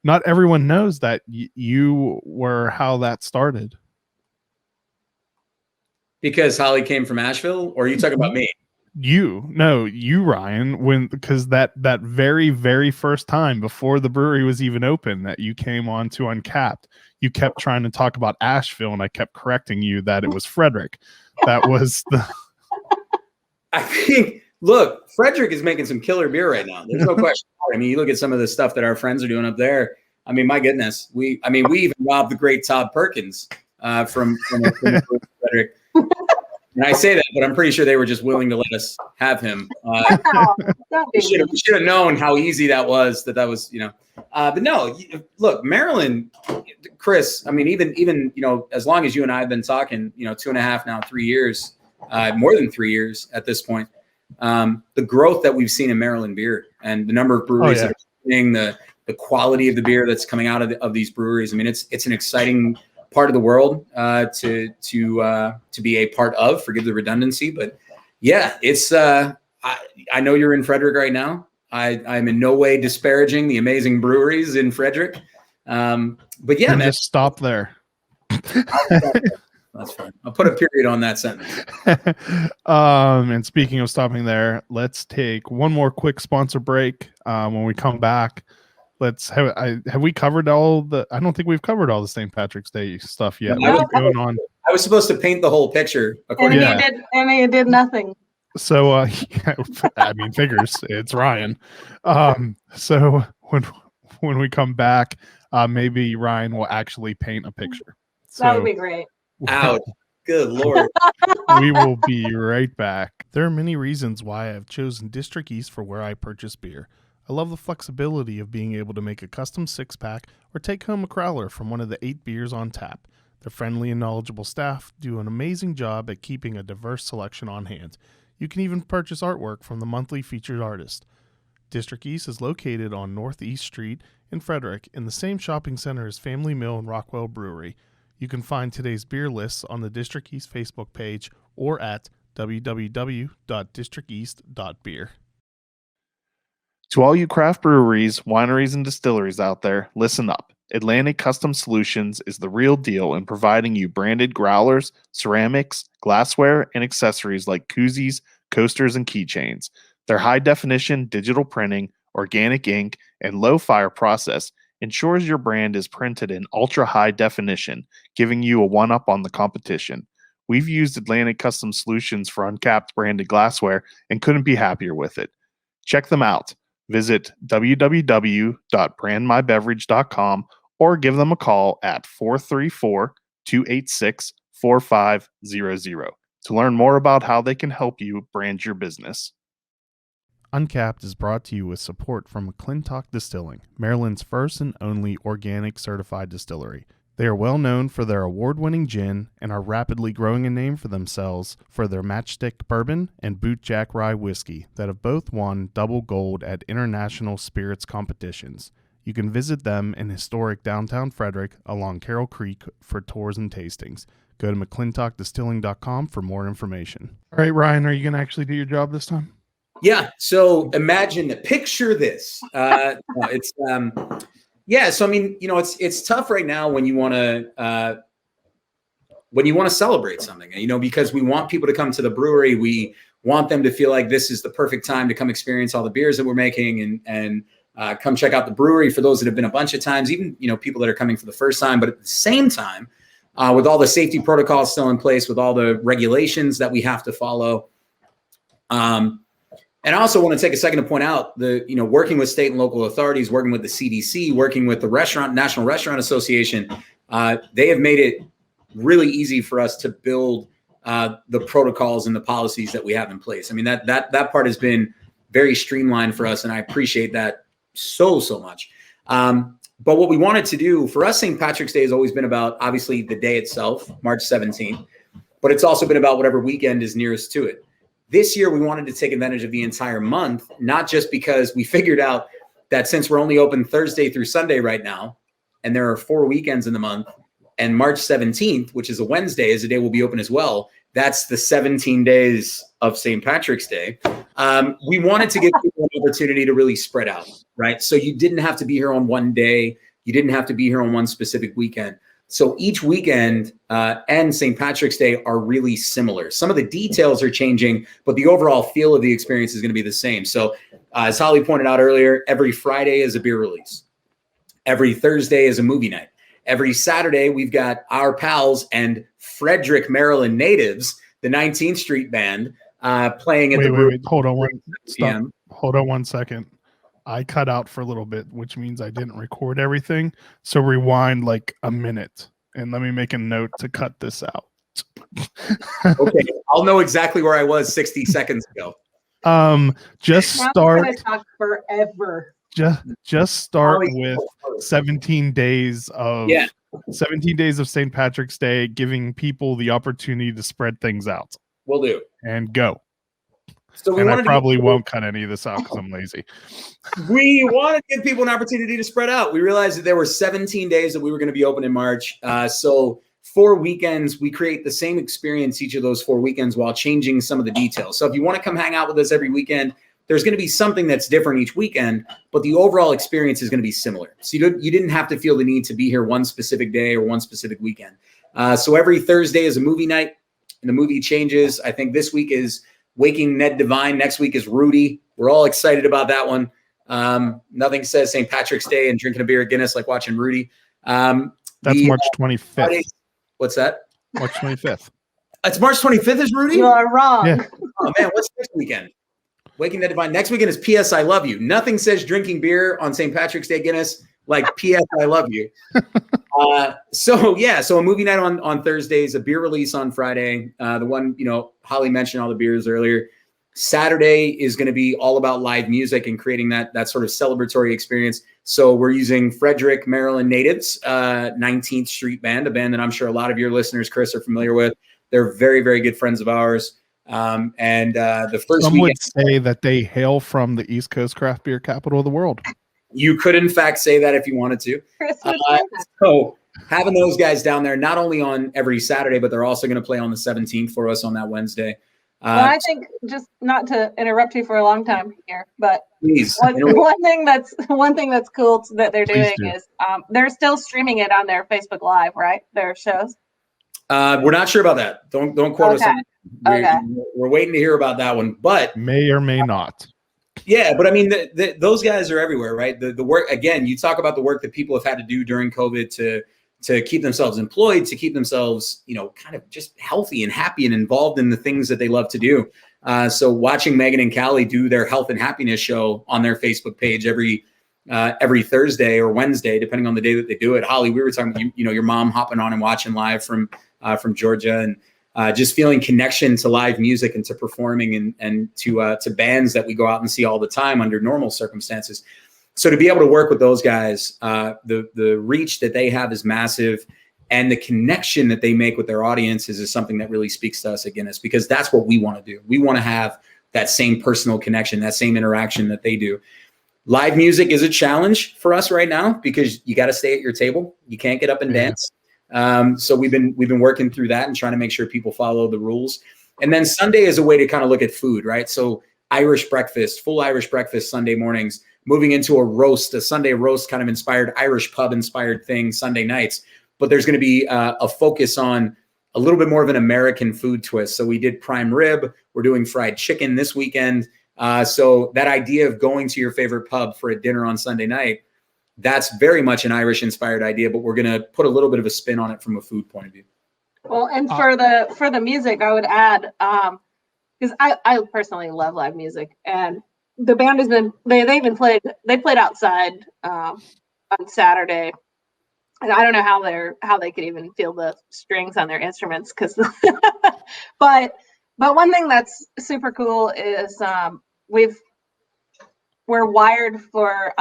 Not everyone knows that you were how that started. Because Holly came from Asheville, or are you talking about me? You, Ryan, because that very, very first time before the brewery was even open that you came on to Uncapped, you kept trying to talk about Asheville, and I kept correcting you that it was Frederick. That was the. I think, look, Frederick is making some killer beer right now. There's no question. I mean, you look at some of the stuff that our friends are doing up there. I mean, my goodness, we even robbed the great Todd Perkins from Frederick. And I say that, but I'm pretty sure they were just willing to let us have him. We should have known how easy that was. That was, But no, look, Maryland, Chris. I mean, even as long as you and I have been talking, 2.5 now, 3 years, more than 3 years at this point. The growth that we've seen in Maryland beer and the number of breweries that are seeing the quality of the beer that's coming out of these breweries. I mean, it's an exciting part of the world to be a part of. Forgive the redundancy, but yeah, it's I know you're in Frederick right now. I'm in no way disparaging the amazing breweries in Frederick, but yeah, man, just stop there. That's fine. I'll put a period on that sentence. And speaking of stopping there, let's take one more quick sponsor break. When we come back, have we covered all the? I don't think we've covered all the St. Patrick's Day stuff yet. No, What's going on? I was supposed to paint the whole picture. And you did nothing. So, yeah, I mean, figures. It's Ryan. So when we come back, maybe Ryan will actually paint a picture. That would So be great. Ouch. Good Lord. we will be right back. There are many reasons why I have chosen District East for where I purchase beer. I love the flexibility of being able to make a custom six-pack or take home a crowler from one of the 8 beers on tap. Their friendly and knowledgeable staff do an amazing job at keeping a diverse selection on hand. You can even purchase artwork from the monthly featured artist. District East is located on Northeast Street in Frederick in the same shopping center as Family Mill and Rockwell Brewery. You can find today's beer lists on the District East Facebook page or at www.districteast.beer. To all you craft breweries, wineries, and distilleries out there, listen up. Atlantic Custom Solutions is the real deal in providing you branded growlers, ceramics, glassware, and accessories like koozies, coasters, and keychains. Their high-definition digital printing, organic ink, and low-fire process ensures your brand is printed in ultra-high definition, giving you a one-up on the competition. We've used Atlantic Custom Solutions for uncapped branded glassware and couldn't be happier with it. Check them out. Visit www.brandmybeverage.com or give them a call at 434-286-4500 to learn more about how they can help you brand your business. Uncapped is brought to you with support from Mcclintock Distilling, Maryland's first and only organic certified distillery. They are well known for their award-winning gin and are rapidly growing a name for themselves for their Matchstick Bourbon and Bootjack Rye Whiskey that have both won double gold at international spirits competitions. You can visit them in historic downtown Frederick along Carroll Creek for tours and tastings. Go to mcclintockdistilling.com for more information. All right, Ryan, are you going to actually do your job this time? Yeah. So picture this. Yeah. So, I mean, it's tough right now when you want to celebrate something, because we want people to come to the brewery. We want them to feel like this is the perfect time to come experience all the beers that we're making and come check out the brewery for those that have been a bunch of times, even, people that are coming for the first time. But at the same time, with all the safety protocols still in place, with all the regulations that we have to follow. And I also want to take a second to point out working with state and local authorities, working with the CDC, working with the National Restaurant Association, they have made it really easy for us to build the protocols and the policies that we have in place. I mean, that part has been very streamlined for us, and I appreciate that so much. But what we wanted to do for us, St. Patrick's Day has always been about, obviously, the day itself, March 17th, but it's also been about whatever weekend is nearest to it. This year, we wanted to take advantage of the entire month, not just because we figured out that since we're only open Thursday through Sunday right now, and there are 4 weekends in the month, and March 17th, which is a Wednesday, is a day we'll be open as well. That's the 17 days of St. Patrick's Day. We wanted to give people an opportunity to really spread out, right? So you didn't have to be here on one day. You didn't have to be here on one specific weekend. So each weekend and St. Patrick's Day are really similar. Some of the details are changing, but the overall feel of the experience is going to be the same. So as Holly pointed out earlier, every Friday is a beer release. Every Thursday is a movie night. Every Saturday, we've got our pals and Frederick, Maryland natives, the 19th Street Band, playing at the Brewery. Hold on one second. I cut out for a little bit, which means I didn't record everything. So rewind like a minute and let me make a note to cut this out. Okay. I'll know exactly where I was 60 seconds ago. Just start. Talk forever. Just start with 17 days of 17 days of St. Patrick's Day, giving people the opportunity to spread things out. Will do. And go. So I probably won't cut any of this out because I'm lazy. We want to give people an opportunity to spread out. We realized that there were 17 days that we were going to be open in March. So 4 weekends, we create the same experience each of those 4 weekends while changing some of the details. So if you want to come hang out with us every weekend, there's going to be something that's different each weekend, but the overall experience is going to be similar. So you didn't have to feel the need to be here one specific day or one specific weekend. So every Thursday is a movie night, and the movie changes. I think this week is Waking Ned Divine. Next week is Rudy. We're all excited about that one. Nothing says St. Patrick's Day and drinking a beer at Guinness like watching Rudy. That's March 25th. What's that? March 25th. It's March 25th, is Rudy? You are wrong. Yeah. Oh man, what's next weekend? Waking the Divine. Next weekend is P.S. I Love You. Nothing says drinking beer on St. Patrick's Day Guinness like P.S. I Love You. So a movie night on Thursdays, a beer release on Friday. The one, Holly mentioned all the beers earlier. Saturday is going to be all about live music and creating that sort of celebratory experience. So we're using Frederick, Maryland natives, 19th Street Band, a band that I'm sure a lot of your listeners, Chris, are familiar with. They're very, very good friends of ours. The first Some weekend, would say that they hail from the East Coast craft beer capital of the world. you could in fact say that if you wanted to. Chris would say that. So having those guys down there, not only on every Saturday, but they're also going to play on the 17th for us on that Wednesday. Well, I think, just not to interrupt you for a long time here, but Please. one thing that's cool that they're Please doing do. is they're still streaming it on their Facebook Live, right? Their shows. We're not sure about that. Don't quote us Okay. on that. We're waiting to hear about that one. But May or may not. yeah, but I mean, those guys are everywhere, right? The work, again, you talk about the work that people have had to do during COVID to keep themselves employed, to keep themselves, kind of just healthy and happy and involved in the things that they love to do. So watching Megan and Callie do their health and happiness show on their Facebook page every Thursday or Wednesday, depending on the day that they do it. Holly, we were talking, your mom hopping on and watching live from Georgia, and just feeling connection to live music and to performing and to bands that we go out and see all the time under normal circumstances. So to be able to work with those guys, the reach that they have is massive, and the connection that they make with their audiences is something that really speaks to us at Guinness, because that's what we want to do. We want to have that same personal connection, that same interaction that they do. Live music is a challenge for us right now because you got to stay at your table. You can't get up and dance. So we've been working through that and trying to make sure people follow the rules. And then Sunday is a way to kind of look at food, right? So Irish breakfast, full Irish breakfast Sunday mornings, moving into a Sunday roast kind of inspired, Irish pub inspired thing Sunday nights. But there's going to be a focus on a little bit more of an American food twist. So we did prime rib. We're doing fried chicken this weekend. So that idea of going to your favorite pub for a dinner on Sunday night, that's very much an Irish inspired idea, but we're going to put a little bit of a spin on it from a food point of view. Well, and for the music, I would add, because I personally love live music, and the band has been they played outside on Saturday, and I don't know how they could even feel the strings on their instruments, because but one thing that's super cool is we're wired for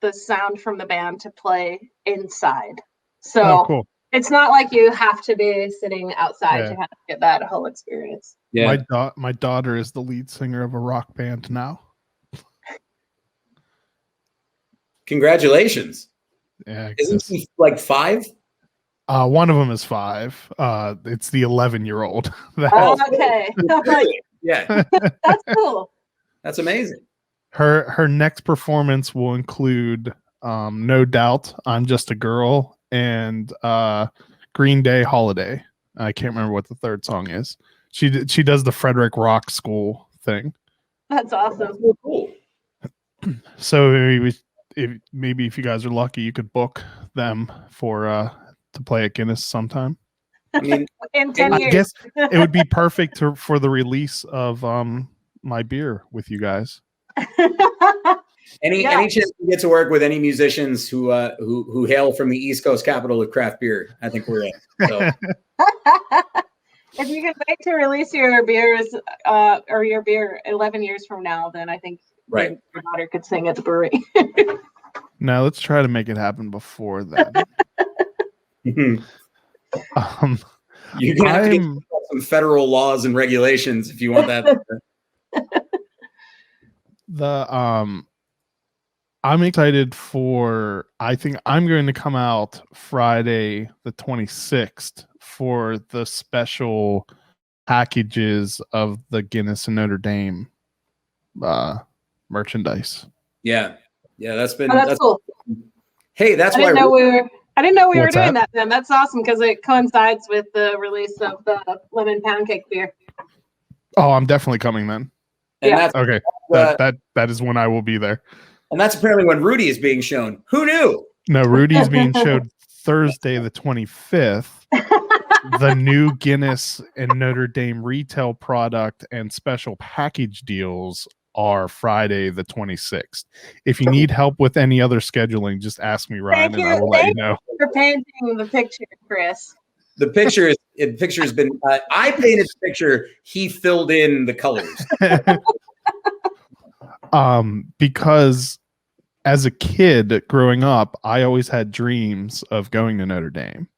the sound from the band to play inside. So Cool. it's not like you have to be sitting outside to kind of get that whole experience. Yeah. My daughter is the lead singer of a rock band now. Congratulations. Yeah. Isn't he like 5? One of them is 5. It's the 11-year-old. Okay. Yeah. That's cool. That's amazing. Her next performance will include No Doubt, I'm Just a Girl, and Green Day Holiday. I can't remember what the third song is. She does the Frederick Rock School thing. That's awesome. Cool. So maybe if you guys are lucky, you could book them for to play at Guinness sometime. I mean, In 10 I years. guess it would be perfect for the release of my beer with you guys. any chance you get to work with any musicians who hail from the East Coast capital of craft beer, I think we're in. So. If you can wait to release your beers or your beer 11 years from now, then I think Right. your daughter could sing at the brewery. Now let's try to make it happen before that. You're gonna have to get some federal laws and regulations if you want that. I'm excited for. I think I'm going to come out Friday the 26th for the special packages of the Guinness and Notre Dame merchandise. Yeah, that's been That's cool. Hey, that's I why didn't know we were What's doing that? that then. That's awesome because it coincides with the release of the lemon pound cake beer. Oh, I'm definitely coming then. and Yeah. that's Okay, that is when I will be there. and that's apparently when Rudy is being shown. Who knew? No, Rudy's being showed Thursday the 25th. the new Guinness and Notre Dame retail product and special package deals are Friday the 26th. If you need help with any other scheduling, just ask me, Ryan, and I will let you know. Thank you for painting the picture, Chris. The picture has been. I painted the picture. He filled in the colors. Because as a kid growing up, I always had dreams of going to Notre Dame.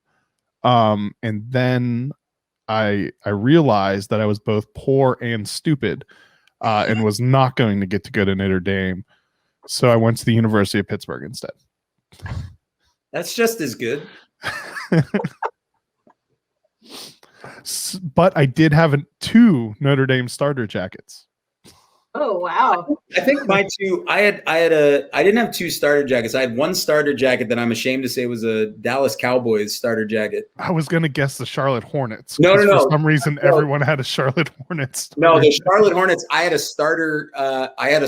And then I realized that I was both poor and stupid, and was not going to get to go to Notre Dame. So I went to the University of Pittsburgh instead. That's just as good. But I did have 2 Notre Dame starter jackets. Oh wow! I think my 2. I didn't have 2 starter jackets. I had 1 starter jacket that I'm ashamed to say was a Dallas Cowboys starter jacket. I was gonna guess the Charlotte Hornets. No. For some reason, everyone had a Charlotte Hornets. No, the Charlotte Hornets. I had a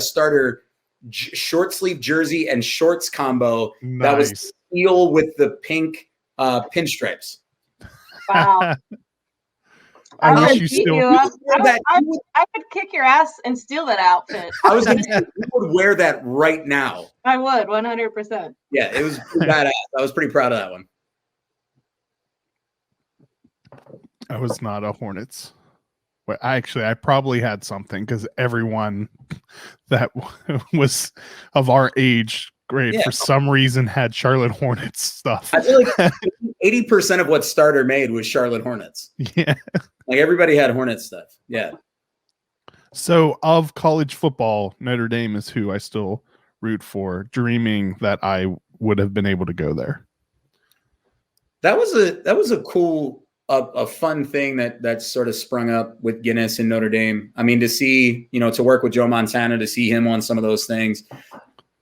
starter. Short sleeve jersey and shorts combo that was steel with the pink pinstripes. Wow. I wish you beat still. I would kick your ass and steal that outfit. I was going to say, you would wear that right now. I would, 100%. Yeah, it was badass. I was pretty proud of that one. I was not a Hornets. Well, I probably had something because everyone that was of our age grade for some reason had Charlotte Hornets stuff. I feel like 80% of what Starter made was Charlotte Hornets. Yeah. Like everybody had Hornet stuff. Yeah. So of college football, Notre Dame is who I still root for, dreaming that I would have been able to go there. That was a cool, a fun thing that sort of sprung up with Guinness and Notre Dame. I mean, to see, to work with Joe Montana, to see him on some of those things.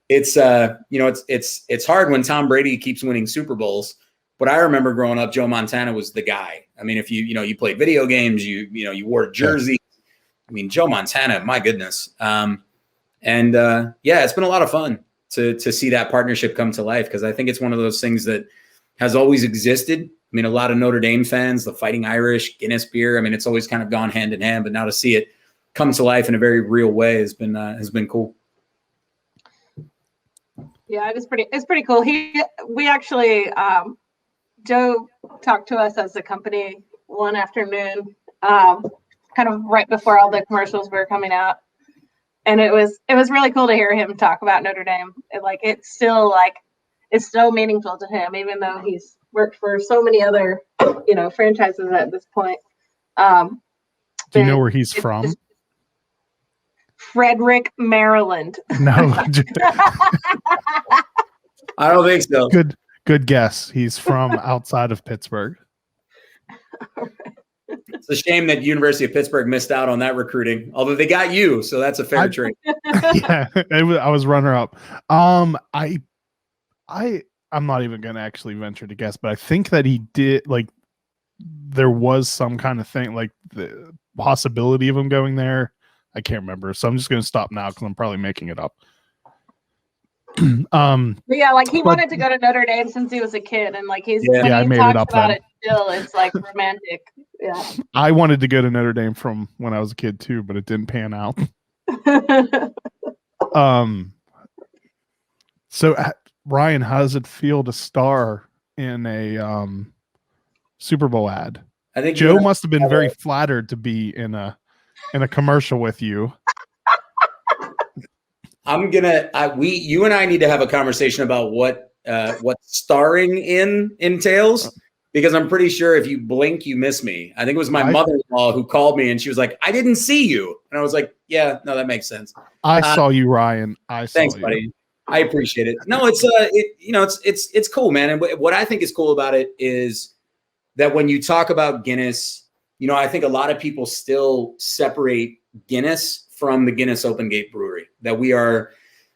It's it's hard when Tom Brady keeps winning Super Bowls. But I remember growing up, Joe Montana was the guy. I mean, if you played video games, you wore a jersey. I mean, Joe Montana, my goodness. It's been a lot of fun to see that partnership come to life, because I think it's one of those things that has always existed. I mean, a lot of Notre Dame fans, the Fighting Irish, Guinness beer. I mean, it's always kind of gone hand in hand, but now to see it come to life in a very real way has been cool. Yeah, it's pretty cool. We actually, Joe talked to us as a company one afternoon, kind of right before all the commercials were coming out, and it was really cool to hear him talk about Notre Dame. It's so meaningful to him, even though he's worked for so many other franchises at this point. Do you know where he's from? Frederick, Maryland. No. I don't think so. Good guess. He's from outside of Pittsburgh. It's a shame that University of Pittsburgh missed out on that recruiting, although they got you, so that's a fair trade. Yeah, I was runner up. I'm not even going to actually venture to guess, but I think that he did, there was some kind of thing, like the possibility of him going there. I can't remember, so I'm just going to stop now because I'm probably making it up. He wanted to go to Notre Dame since he was a kid, and when he talks about it still, it's romantic. Yeah, I wanted to go to Notre Dame from when I was a kid too, but it didn't pan out. So Ryan, how does it feel to star in a Super Bowl ad? I think Joe must have been very flattered to be in a commercial with you. You and I need to have a conversation about what starring entails, because I'm pretty sure if you blink, you miss me. I think it was my mother-in-law who called me and she was like, "I didn't see you," and I was like, "Yeah, no, that makes sense." I saw you, Ryan. Thanks, buddy. I appreciate it. No, it's cool, man. And what I think is cool about it is that when you talk about Guinness, I think a lot of people still separate Guinness from the Guinness Open Gate Brewery. That we are,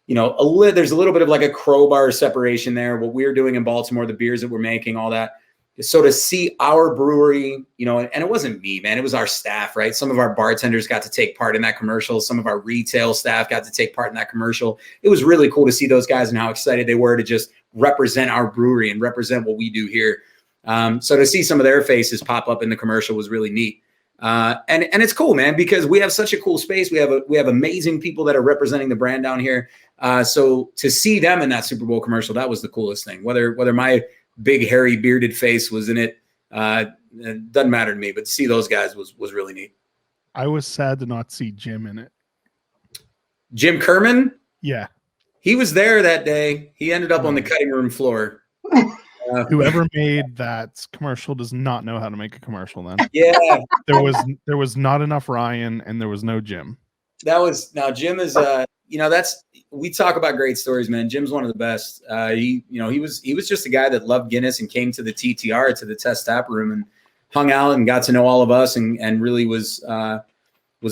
there's a little bit of like a crowbar separation there. What we're doing in Baltimore, the beers that we're making, all that. So to see our brewery, and it wasn't me, man, it was our staff, right? Some of our bartenders got to take part in that commercial. Some of our retail staff got to take part in that commercial. It was really cool to see those guys and how excited they were to just represent our brewery and represent what we do here. So to see some of their faces pop up in the commercial was really neat. And it's cool, man, because we have such a cool space. We have amazing people that are representing the brand down here. So to see them in that Super Bowl commercial, that was the coolest thing. Whether my big hairy bearded face was in it, it doesn't matter to me. But to see those guys was really neat. I was sad to not see Jim in it. Jim Kerman, Yeah. he was there that day. He ended up on the cutting room floor. Whoever made that commercial does not know how to make a commercial then. Yeah. There was not enough Ryan and there was no Jim. Jim is we talk about great stories, man. Jim's one of the best. He was just a guy that loved Guinness and came to the TTR, to the test tap room, and hung out and got to know all of us and really was a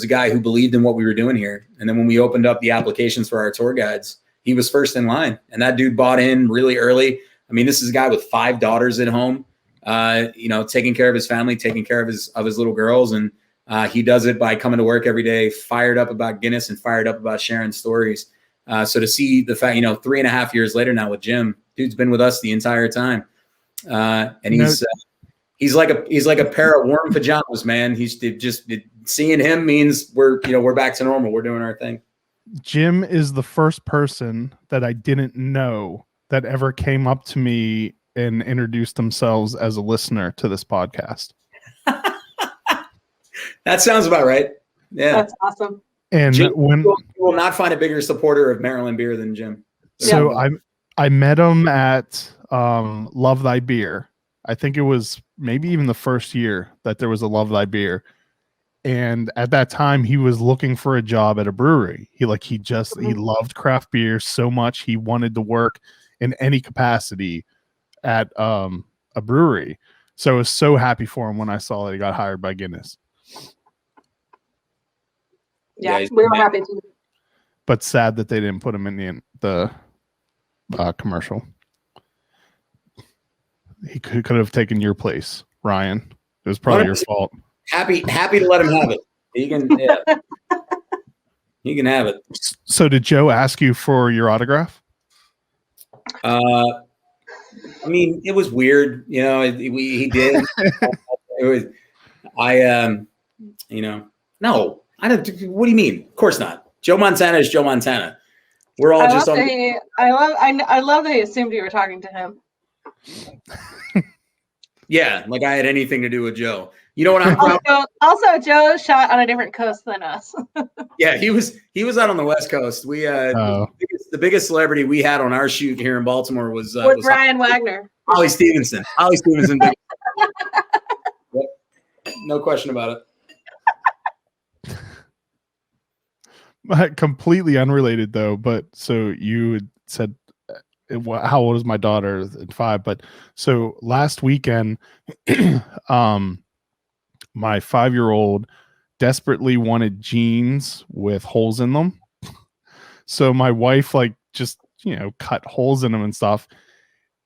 guy who believed in what we were doing here. And then when we opened up the applications for our tour guides, he was first in line, and that dude bought in really early. I mean, this is a guy with 5 daughters at home, taking care of his family, taking care of his little girls. And he does it by coming to work every day, fired up about Guinness and fired up about sharing stories. So to see the fact, 3.5 years later now with Jim, dude's been with us the entire time. And he's like a pair of warm pajamas, man. Seeing him means we're back to normal. We're doing our thing. Jim is the first person that I didn't know that ever came up to me and introduced themselves as a listener to this podcast. That sounds about right. Yeah. That's awesome. And Jim, you will not find a bigger supporter of Maryland beer than Jim. So yeah. I met him at Love Thy Beer. I think it was maybe even the first year that there was a Love Thy Beer. And at that time, he was looking for a job at a brewery. He loved craft beer so much. He wanted to work in any capacity at a brewery. So I was so happy for him when I saw that he got hired by Guinness. Yeah, we were happy too. But sad that they didn't put him in the commercial. He could have taken your place, Ryan. It was probably your fault. Happy to let him have it. He can have it. So did Joe ask you for your autograph? I mean, it was weird. He did. No. I don't. What do you mean? Of course not. Joe Montana is Joe Montana. We're all just on. I love that he assumed you were talking to him. Yeah, like I had anything to do with Joe. You know what I'm proud of? Also, Joe shot on a different coast than us. Yeah, he was out on the West Coast. We the biggest celebrity we had on our shoot here in Baltimore was Ryan Wagner. Holly Stevenson. Yep. No question about it. Completely unrelated though, but so you had said how old is my daughter? 5. But so last weekend my 5-year-old desperately wanted jeans with holes in them. So my wife just cut holes in them and stuff,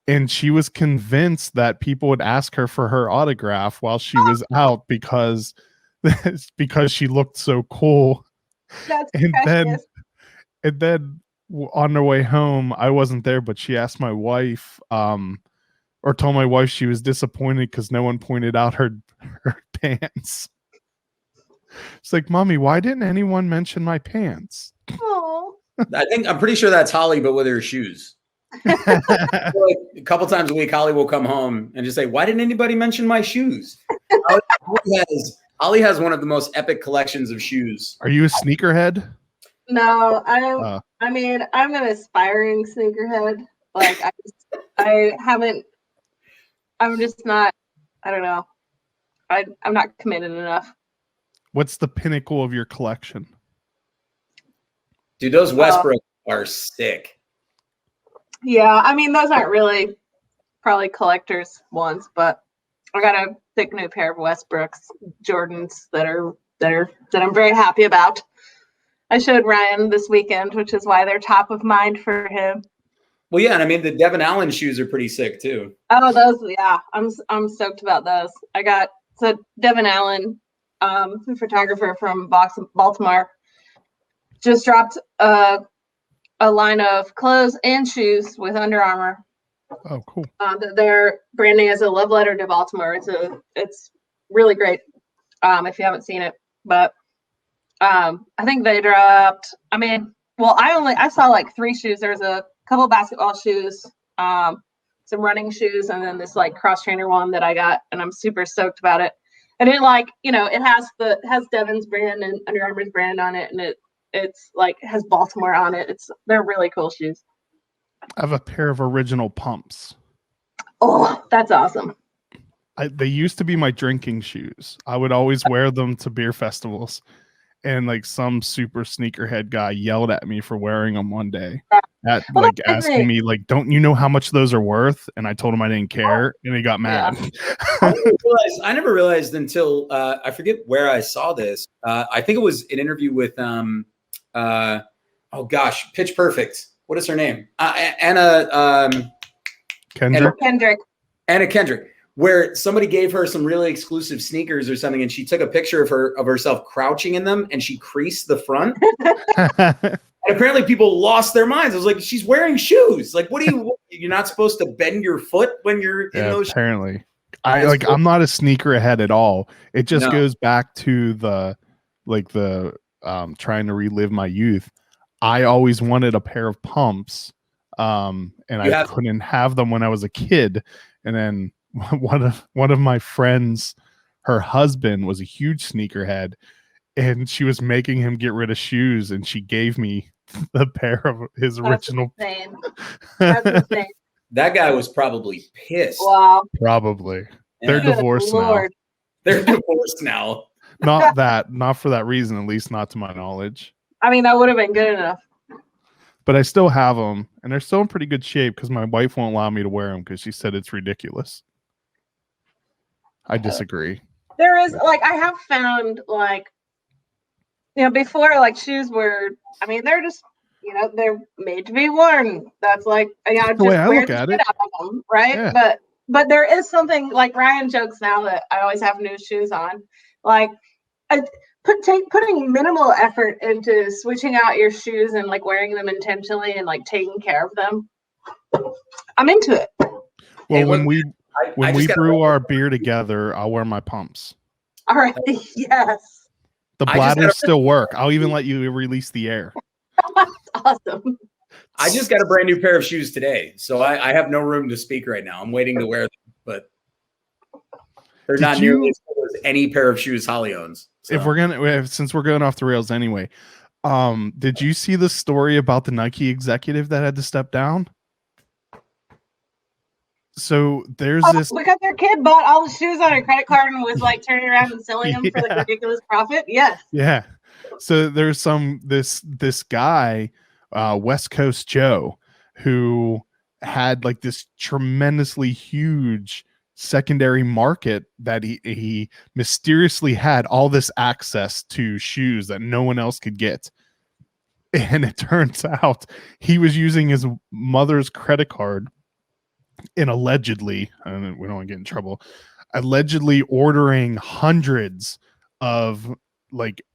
and she was convinced that people would ask her for her autograph while she was out because she looked so cool. That's and precious. then on the way home, I wasn't there, but she asked my wife, or told my wife she was disappointed because no one pointed out her pants. It's like, Mommy, why didn't anyone mention my pants? Oh. I'm pretty sure that's Holly, but with her shoes. A couple times a week, Holly will come home and just say, "Why didn't anybody mention my shoes?" Holly has one of the most epic collections of shoes. Are you a sneakerhead? No, I'm an aspiring sneakerhead. I'm just not. I don't know. I'm not committed enough. What's the pinnacle of your collection? Dude, those Westbrook are sick. Yeah, those aren't really probably collector's ones, but I got a thick new pair of Westbrooks Jordans that I'm very happy about. I showed Ryan this weekend, which is why they're top of mind for him. Well, yeah, and the Devin Allen shoes are pretty sick too. Oh, those, yeah, I'm stoked about those. I got Devin Allen, the photographer from Baltimore, just dropped a line of clothes and shoes with Under Armour Oh, cool. Their branding as a love letter to Baltimore. It's really great. If you haven't seen it, but I think they dropped. I mean, well, I saw like 3 shoes. There's a couple basketball shoes, some running shoes, and then this like cross trainer one that I got, and I'm super stoked about it. And it like, it has Devon's brand and Under Armour's brand on it, and it's like has Baltimore on it. They're really cool shoes. I have a pair of original pumps. Oh, that's awesome. They used to be my drinking shoes. I would always wear them to beer festivals. And like some super sneakerhead guy yelled at me for wearing them one day. Asking me like, don't you know how much those are worth? And I told him I didn't care, and he got mad. Yeah. I never realized until I forget where I saw this. I think it was an interview with Pitch Perfect. What is her name? Anna Kendrick. Anna Kendrick. Where somebody gave her some really exclusive sneakers or something, and she took a picture of herself crouching in them, and she creased the front. And apparently, people lost their minds. I was like, "She's wearing shoes. Like, you're not supposed to bend your foot when you're in those." Apparently, shoes? I'm not a sneakerhead at all. It just goes back to the trying to relive my youth. I always wanted a pair of pumps, and I couldn't have them when I was a kid, and then one of my friends, her husband was a huge sneakerhead, and she was making him get rid of shoes, and she gave me the pair of his original. That's insane. That guy was probably pissed. Wow. Probably. Yeah. They're divorced now. They're divorced not for that reason, at least not to my knowledge. I mean, that would have been good enough. But I still have them, and they're still in pretty good shape because my wife won't allow me to wear them because she said it's ridiculous. I disagree. There is I have found before shoes were, I mean, they're just, they're made to be worn. That's just the way I wear look the at shit it. out of them, right? Yeah. But there is something like Ryan jokes now that I always have new shoes on. Putting minimal effort into switching out your shoes and wearing them intentionally and taking care of them. I'm into it. Well, when we brew our beer together, I'll wear my pumps. All right. Yes. The bladders still work. I'll even let you release the air. That's awesome. I just got a brand new pair of shoes today, so I have no room to speak right now. I'm waiting to wear them, but they're not nearly as cool as any pair of shoes Holly owns. So. Since we're going off the rails anyway, did you see the story about the Nike executive that had to step down? So there's this because their kid bought all the shoes on her credit card and was turning around and selling them for ridiculous profit. Yes. Yeah. So there's this guy, West Coast Joe, who had this tremendously huge secondary market that he mysteriously had all this access to shoes that no one else could get. And it turns out he was using his mother's credit card and allegedly, we don't want to get in trouble, allegedly ordering hundreds of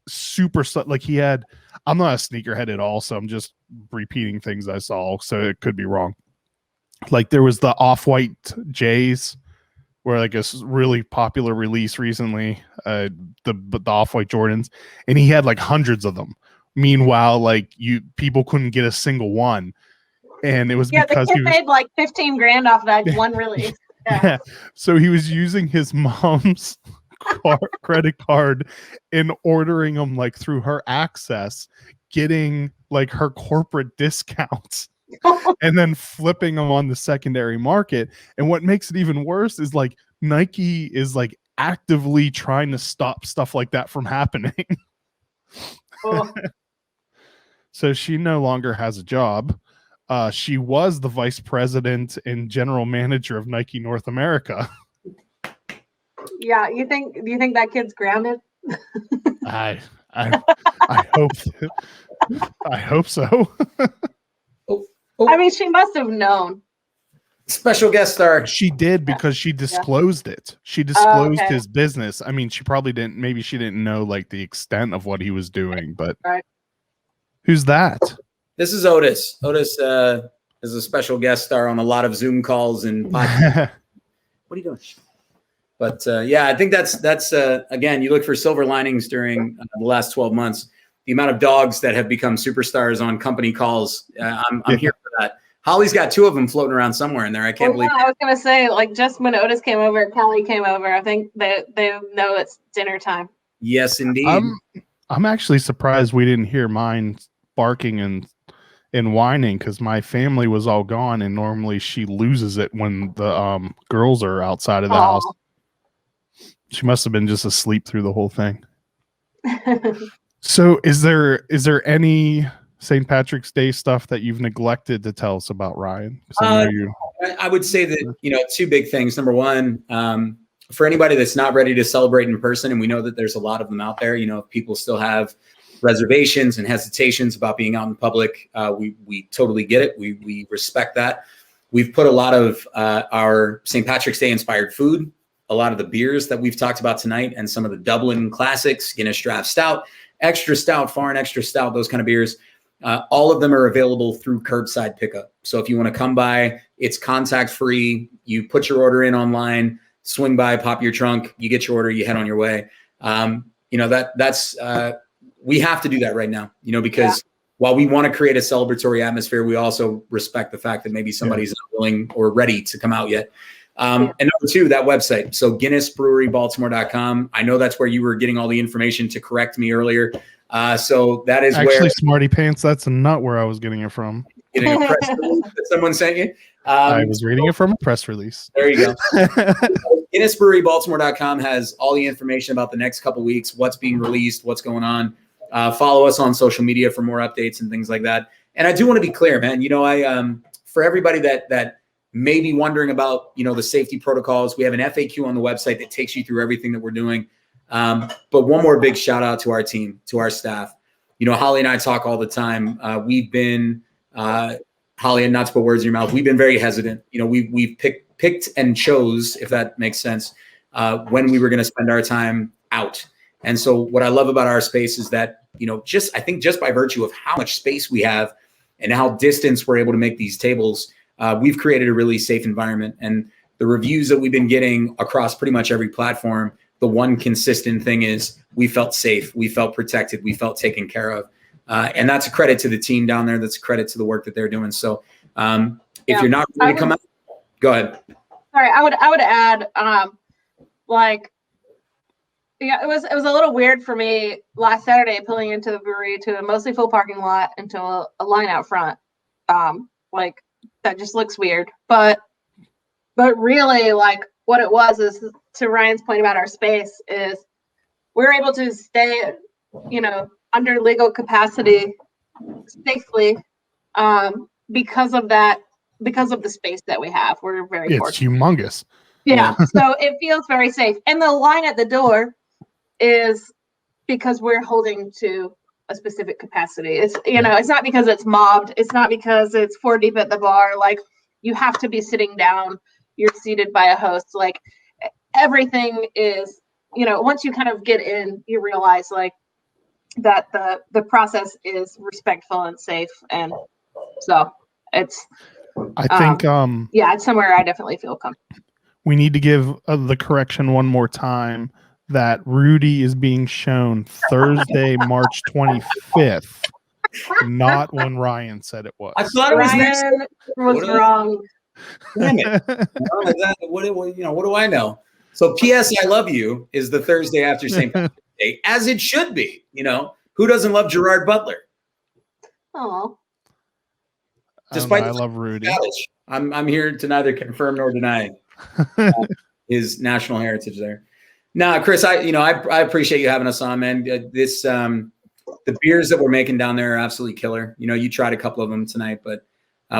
super stuff. He had, I'm not a sneakerhead at all, so I'm just repeating things I saw, so it could be wrong. There was the Off-White J's, where a really popular release recently, the Off-White Jordans, and he had hundreds of them. Meanwhile, people couldn't get a single one. And it was because he made $15,000 off that one release. Yeah. So he was using his mom's credit card and ordering them through her access, getting her corporate discounts, and then flipping them on the secondary market. And what makes it even worse is Nike is actively trying to stop stuff like that from happening. Oh. So she no longer has a job. She was the vice president and general manager of Nike North America. Yeah, do you think that kid's grounded? I hope so. I mean, she must have known. Special guest star. She did, because she disclosed it. She disclosed his business. I mean, she probably didn't. Maybe she didn't know the extent of what he was doing. But right. Who's that? This is Otis. Otis is as a special guest star on a lot of Zoom calls and podcasts. What are you doing? But yeah, I think that's again, you look for silver linings during the last 12 months. The amount of dogs that have become superstars on company calls, I'm here for that. Holly's got 2 of them floating around somewhere in there. I can't believe. I was gonna say, like, just when Otis came over, Kelly came over. I think they know it's dinner time. Yes, indeed. I'm actually surprised we didn't hear mine barking and whining, because my family was all gone, and normally she loses it when the girls are outside of the house. She must have been just asleep through the whole thing. So is there any St. Patrick's Day stuff that you've neglected to tell us about, Ryan? I would say that, 2 big things. Number one, for anybody that's not ready to celebrate in person, and we know that there's a lot of them out there, if people still have reservations and hesitations about being out in public, we totally get it. We respect that. We've put a lot of our St. Patrick's Day inspired food, a lot of the beers that we've talked about tonight, and some of the Dublin classics, Guinness Draft Stout, Extra Stout, Foreign Extra Stout, those kind of beers. All of them are available through curbside pickup. So if you want to come by, it's contact free. You put your order in online, swing by, pop your trunk, you get your order, you head on your way. That's we have to do that right now, because while we want to create a celebratory atmosphere, we also respect the fact that maybe somebody's not willing or ready to come out yet. And number 2, that website. So GuinnessBreweryBaltimore.com. I know that's where you were getting all the information to correct me earlier. So that is actually where Smarty Pants. That's not where I was getting it from. Getting a press release that someone sent you. I was reading it from a press release. There you go. GuinnessBreweryBaltimore.com has all the information about the next couple weeks, what's being released, what's going on. Follow us on social media for more updates and things like that. And I do want to be clear, man. For everybody that may be wondering about, the safety protocols, we have an FAQ on the website that takes you through everything that we're doing. But one more big shout out to our team, to our staff. Holly and I talk all the time. We've been, Holly, and not to put words in your mouth, we've been very hesitant. We've picked and chose, if that makes sense, when we were going to spend our time out. And so what I love about our space is that, I think just by virtue of how much space we have and how distance we're able to make these tables, we've created a really safe environment. And the reviews that we've been getting across pretty much every platform, the one consistent thing is we felt safe, we felt protected, we felt taken care of. And that's a credit to the team down there. That's a credit to the work that they're doing. So if you're not ready to come out, go ahead. Sorry, I would add, it was a little weird for me last Saturday pulling into the brewery to a mostly full parking lot into a line out front. That just looks weird. But really, what it was is, to Ryan's point about our space, is we're able to stay, under legal capacity safely because of the space that we have. We're very fortunate. It's humongous. Yeah. So it feels very safe. And the line at the door is because we're holding to a specific capacity. It's, it's not because it's mobbed. It's not because it's 4 deep at the bar. You have to be sitting down. You're seated by a host. Everything is, once you kind of get in, you realize that the process is respectful and safe. And so it's, I think, it's somewhere I definitely feel comfortable. We need to give the correction one more time that Rudy is being shown Thursday, March 25th, not when Ryan said it was. I thought it was Ryan was wrong. Damn it. What do I know? So P.S. I Love You is the Thursday after St. Patrick's Day, as it should be. Who doesn't love Gerard Butler? Oh. Despite I love Rudy. I'm here to neither confirm nor deny his national heritage there. Nah, Chris, I appreciate you having us on, man. The beers that we're making down there are absolutely killer. You tried a couple of them tonight, but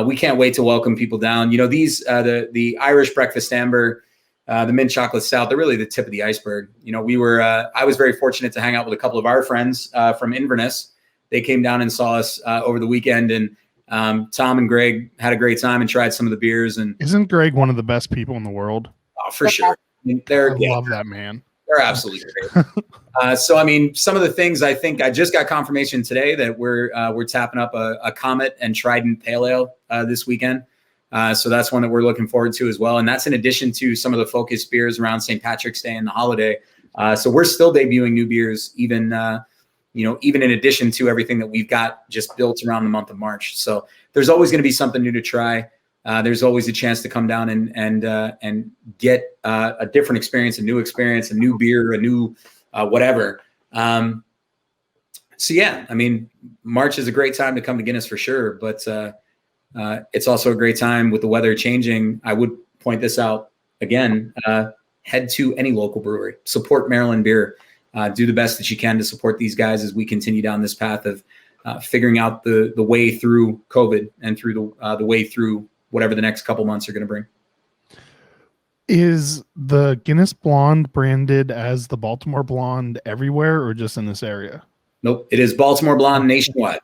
we can't wait to welcome people down. These the Irish Breakfast Amber, the mint chocolate stout, they're really the tip of the iceberg. I was very fortunate to hang out with a couple of our friends from Inverness. They came down and saw us over the weekend, and Tom and Greg had a great time and tried some of the beers. And isn't Greg one of the best people in the world? Oh, for sure. I love that man. They're absolutely great. So, I mean, some of the things I think I just got confirmation today that we're tapping up a Comet and Trident Pale Ale this weekend. So that's one that we're looking forward to as well. And that's in addition to some of the focus beers around St. Patrick's Day and the holiday. So we're still debuting new beers, even in addition to everything that we've got just built around the month of March. So there's always going to be something new to try. There's always a chance to come down and get a different experience, a new beer, a new whatever. So yeah, I mean, March is a great time to come to Guinness for sure, but it's also a great time with the weather changing. I would point this out again. Head to any local brewery, support Maryland beer, do the best that you can to support these guys as we continue down this path of figuring out the way through COVID and through the way through whatever the next couple months are going to bring. Is the Guinness Blonde branded as the Baltimore Blonde everywhere or just in this area? Nope. It is Baltimore Blonde nationwide.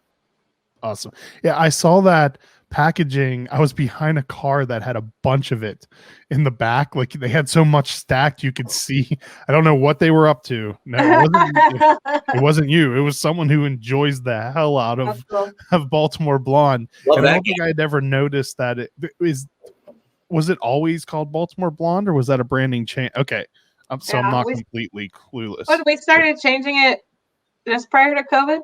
Awesome. Yeah, I saw that packaging. I was behind a car that had a bunch of it in the back. Like they had so much stacked you could see. I don't know what they were up to. No, it wasn't you. It was someone who enjoys the hell out of Baltimore Blonde. And I don't think I'd ever noticed that was it always called Baltimore Blonde or was that a branding change? Okay. I'm not completely clueless. But we started changing it just prior to COVID.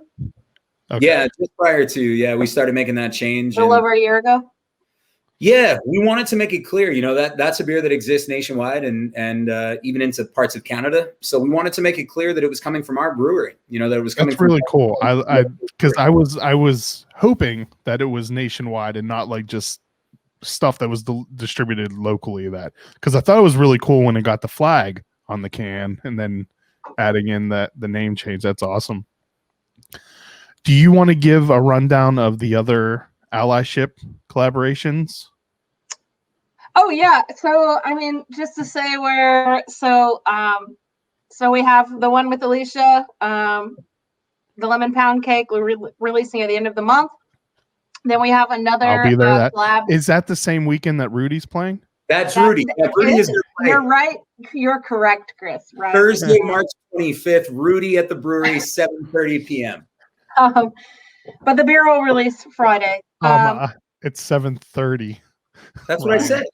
Okay. Yeah, just prior to, we started making that change. A little over a year ago. Yeah, we wanted to make it clear, that's a beer that exists nationwide and even into parts of Canada. So we wanted to make it clear that it was coming from our brewery, that it was coming That's from really cool. Because I was hoping that it was nationwide and not like just stuff that was distributed locally. Because I thought it was really cool when it got the flag on the can and then adding in the name change. That's awesome. Do you want to give a rundown of the other allyship collaborations? Oh yeah. So I mean, just to say so we have the one with Alicia, the lemon pound cake. We're releasing at the end of the month. Then we have another. I'll be there. Collab. Is that the same weekend that Rudy's playing? That's Rudy. Rudy is You're right. You're correct, Chris. Right. Thursday, March 25th. Rudy at the brewery, 7:30 p.m. But the beer will release Friday. It's 7:30. That's what I said.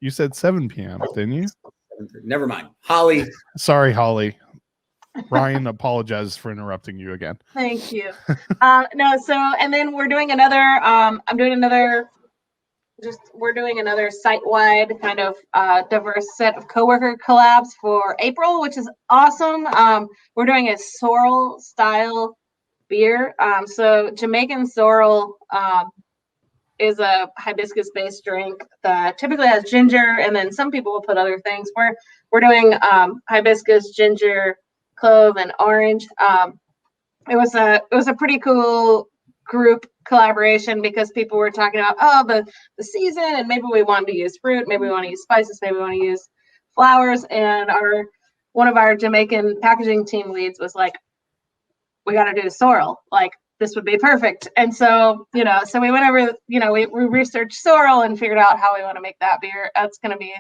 You said 7 p.m., didn't you? Never mind. Holly. Sorry, Holly. Ryan apologizes for interrupting you again. Thank you. And then we're doing another, we're doing another site-wide kind of diverse set of coworker collabs for April, which is awesome. We're doing a sorrel style beer. So Jamaican Sorrel is a hibiscus-based drink that typically has ginger, and then some people will put other things. We're doing hibiscus, ginger, clove, and orange. It was a pretty cool group collaboration because people were talking about the season, and maybe we wanted to use fruit, maybe we want to use spices, maybe we want to use flowers, and one of our Jamaican packaging team leads was like, we got to do sorrel, like this would be perfect. And so we went over, we researched sorrel and figured out how we want to make that beer. That's going to be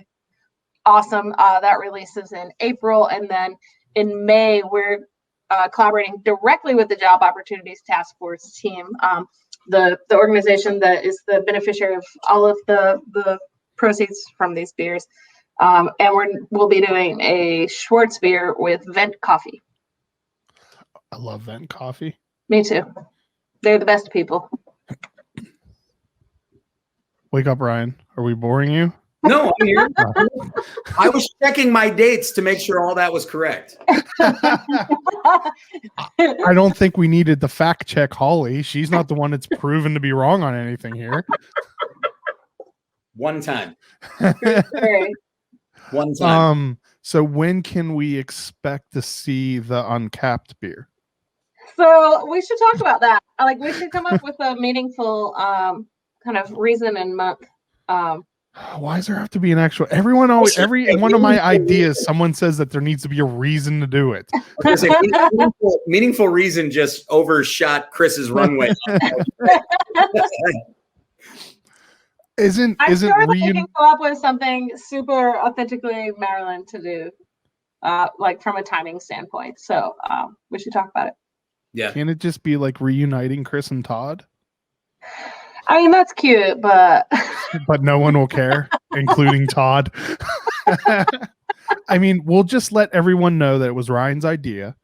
awesome. That releases in April, and then in May we're collaborating directly with the Job Opportunities Task Force team, the organization that is the beneficiary of all of the proceeds from these beers, and we'll be doing a Schwartz beer with Vent Coffee. I love Vent Coffee. Me too. They're the best people. Wake up, Ryan. Are we boring you? No, I'm here. I was checking my dates to make sure all that was correct. I don't think we needed the fact check Holly. She's not the one that's proven to be wrong on anything here. One time. One time. So when can we expect to see the uncapped beer? So we should talk about that. Like we should come up with a meaningful kind of reason and month. Why does there have to be an actual? Everyone always every one of my ideas, someone says that there needs to be a reason to do it. Meaningful reason just overshot Chris's runway. I'm sure that we can come up with something super authentically Maryland to do. like from a timing standpoint. So we should talk about it. Yeah. Can it just be like reuniting Chris and Todd? I mean, that's cute, but But no one will care, including Todd. I mean, we'll just let everyone know that it was Ryan's idea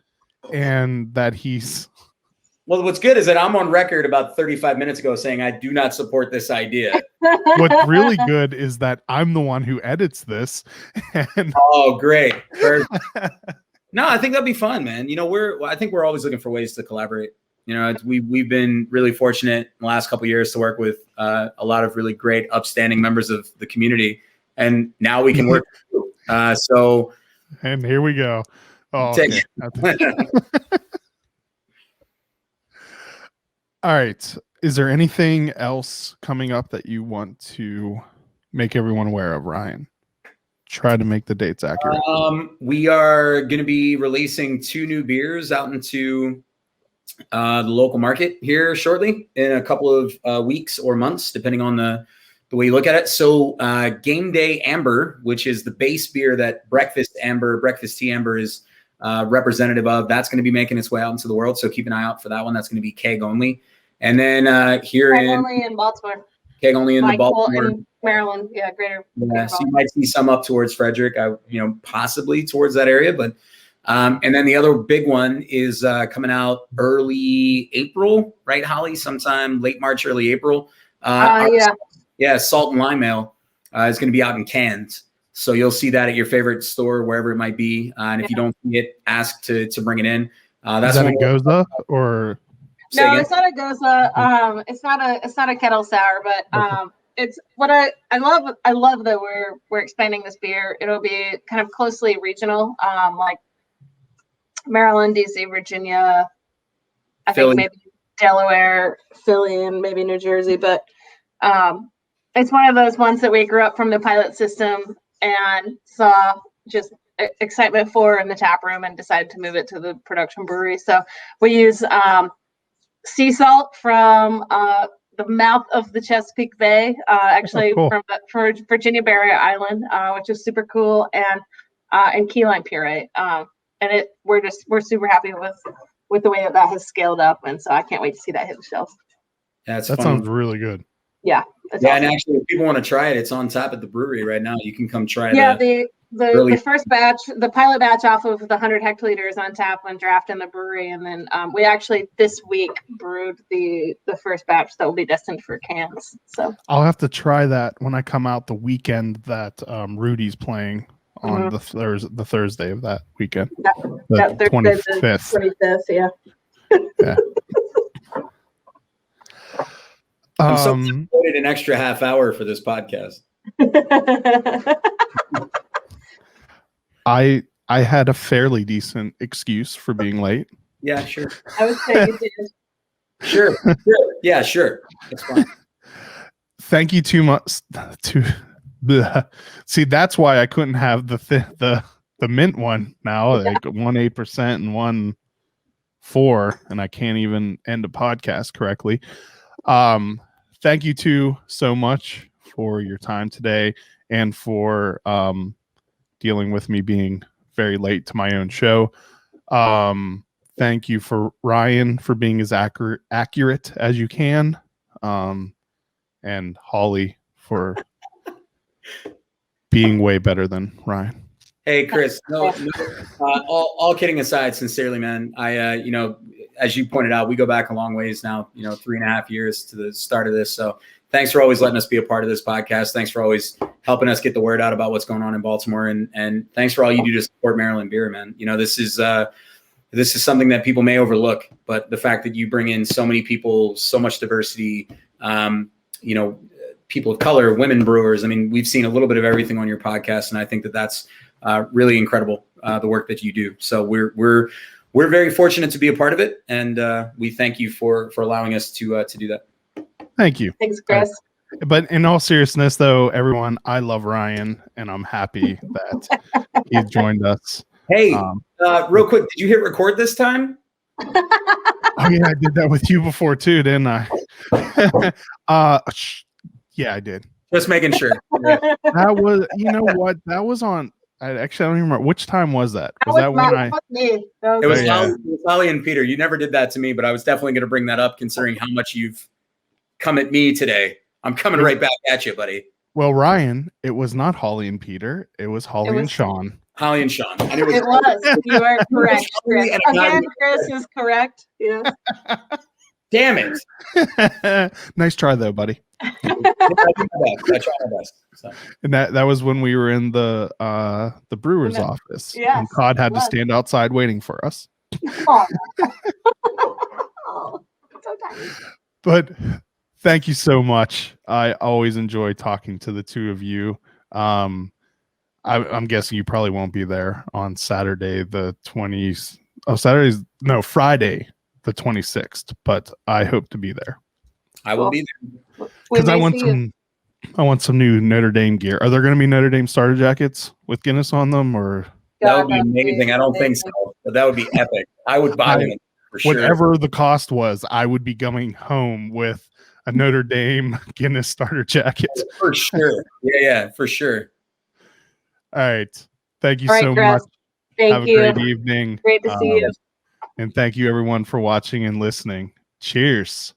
and that he's... Well, what's good is that I'm on record about 35 minutes ago saying I do not support this idea. What's really good is that I'm the one who edits this. And Oh, great. Perfect. No, I think that'd be fun, man. You know, I think we're always looking for ways to collaborate. You know, we've been really fortunate in the last couple of years to work with a lot of really great, upstanding members of the community, and now we can work. So, and here we go. Oh, okay. All right. Is there anything else coming up that you want to make everyone aware of, Ryan? Try to make the dates accurate. We are going to be releasing 2 new beers out into the local market here shortly, in a couple of weeks or months, depending on the way you look at it. So Game Day Amber, which is the base beer that Breakfast Tea Amber is representative of, that's going to be making its way out into the world. So keep an eye out for that one. That's going to be keg only. And then only in Baltimore. Keg only in the Baltimore. In Maryland, yeah, greater. Yeah, so you might see some up towards Frederick, possibly towards that area. But and then the other big one is coming out early April, right, Holly? Sometime late March, early April. Yeah, Salt and Lime Ale is going to be out in cans. So you'll see that at your favorite store, wherever it might be. And if you don't see it, ask to bring it in. That's when it goes up, or... No, it's not a goza. It's not a kettle sour, but it's what I love. I love that we're expanding this beer. It'll be kind of closely regional, like Maryland, DC, Virginia, I Philly. think maybe Delaware, Philly, and maybe New Jersey. But it's one of those ones that we grew up from the pilot system and saw just excitement for in the tap room and decided to move it to the production brewery. So we use sea salt from the mouth of the Chesapeake Bay, actually from Virginia Barrier Island, which is super cool, and key lime puree. And we're super happy with the way that has scaled up, and so I can't wait to see that hit the shelves. Yeah, that sounds really good. Yeah, awesome. And actually, if people want to try it, it's on tap at the brewery right now. You can come try it. Yeah, the first batch, the pilot batch off of the 100 hectoliters on tap when draft in the brewery, and then we actually this week brewed the first batch that will be destined for cans. So I'll have to try that when I come out the weekend that Rudy's playing on the Thursday of that weekend. The 25th. 25th, yeah. Yeah. I'm so disappointed an extra half hour for this podcast. I had a fairly decent excuse for being late. Yeah, sure. I would say you did. Sure. Yeah, sure. It's fine. Thank you too much. See, that's why I couldn't have the mint one now. Like 1.8% and 1.4%, and I can't even end a podcast correctly. Thank you two so much for your time today and for dealing with me being very late to my own show. Thank you for Ryan for being as accurate as you can. And Holly for being way better than Ryan. Hey, Chris, no, all kidding aside, sincerely, man, I, as you pointed out, we go back a long ways now, 3.5 years to the start of this. So thanks for always letting us be a part of this podcast. Thanks for always helping us get the word out about what's going on in Baltimore. And thanks for all you do to support Maryland beer, man. This is something that people may overlook, but the fact that you bring in so many people, so much diversity, people of color, women brewers. I mean, we've seen a little bit of everything on your podcast. And I think that that's really incredible, the work that you do. So we're very fortunate to be a part of it. And we thank you for allowing us to do that. Thank you. Thanks, Chris. But in all seriousness, though, everyone, I love Ryan, and I'm happy that he joined us. Hey, real quick, did you hit record this time? Oh yeah, I did that with you before too, didn't I? Yeah, I did. Just making sure. That was, you know what? That was on. I actually don't even remember which time was that. That Was that was when I? me. That It was Oh, yeah. Holly and Peter. You never did that to me, but I was definitely going to bring that up considering how much you've come at me today. I'm coming right back at you, buddy. Well, Ryan, it was not Holly and Peter. It was Holly and was- Sean. Holly and Sean. And It was. You are correct, Chris. And I'm not Again, even- Chris is correct. Yes. Damn it. Nice try though, buddy. I try my best. So. And that was when we were in the brewer's office. Yes, And Todd had it to was. stand outside waiting for us. Oh. Oh, so tiny. But thank you so much. I always enjoy talking to the two of you. I'm guessing you probably won't be there on Saturday the 20th. Oh, Friday the 26th. But I hope to be there I will be there. We because I may want see you. some new Notre Dame gear. Are there going to be Notre Dame starter jackets with Guinness on them, or That would be God, amazing. I don't think so, but that would be epic. I would buy them for sure. whatever the cost was? I would be going home with a Notre Dame Guinness starter jacket. For sure. Yeah, for sure. All right. Thank you All right, so Chris. much. Thank Have you. a great evening. Great to see you. And thank you everyone for watching and listening. Cheers.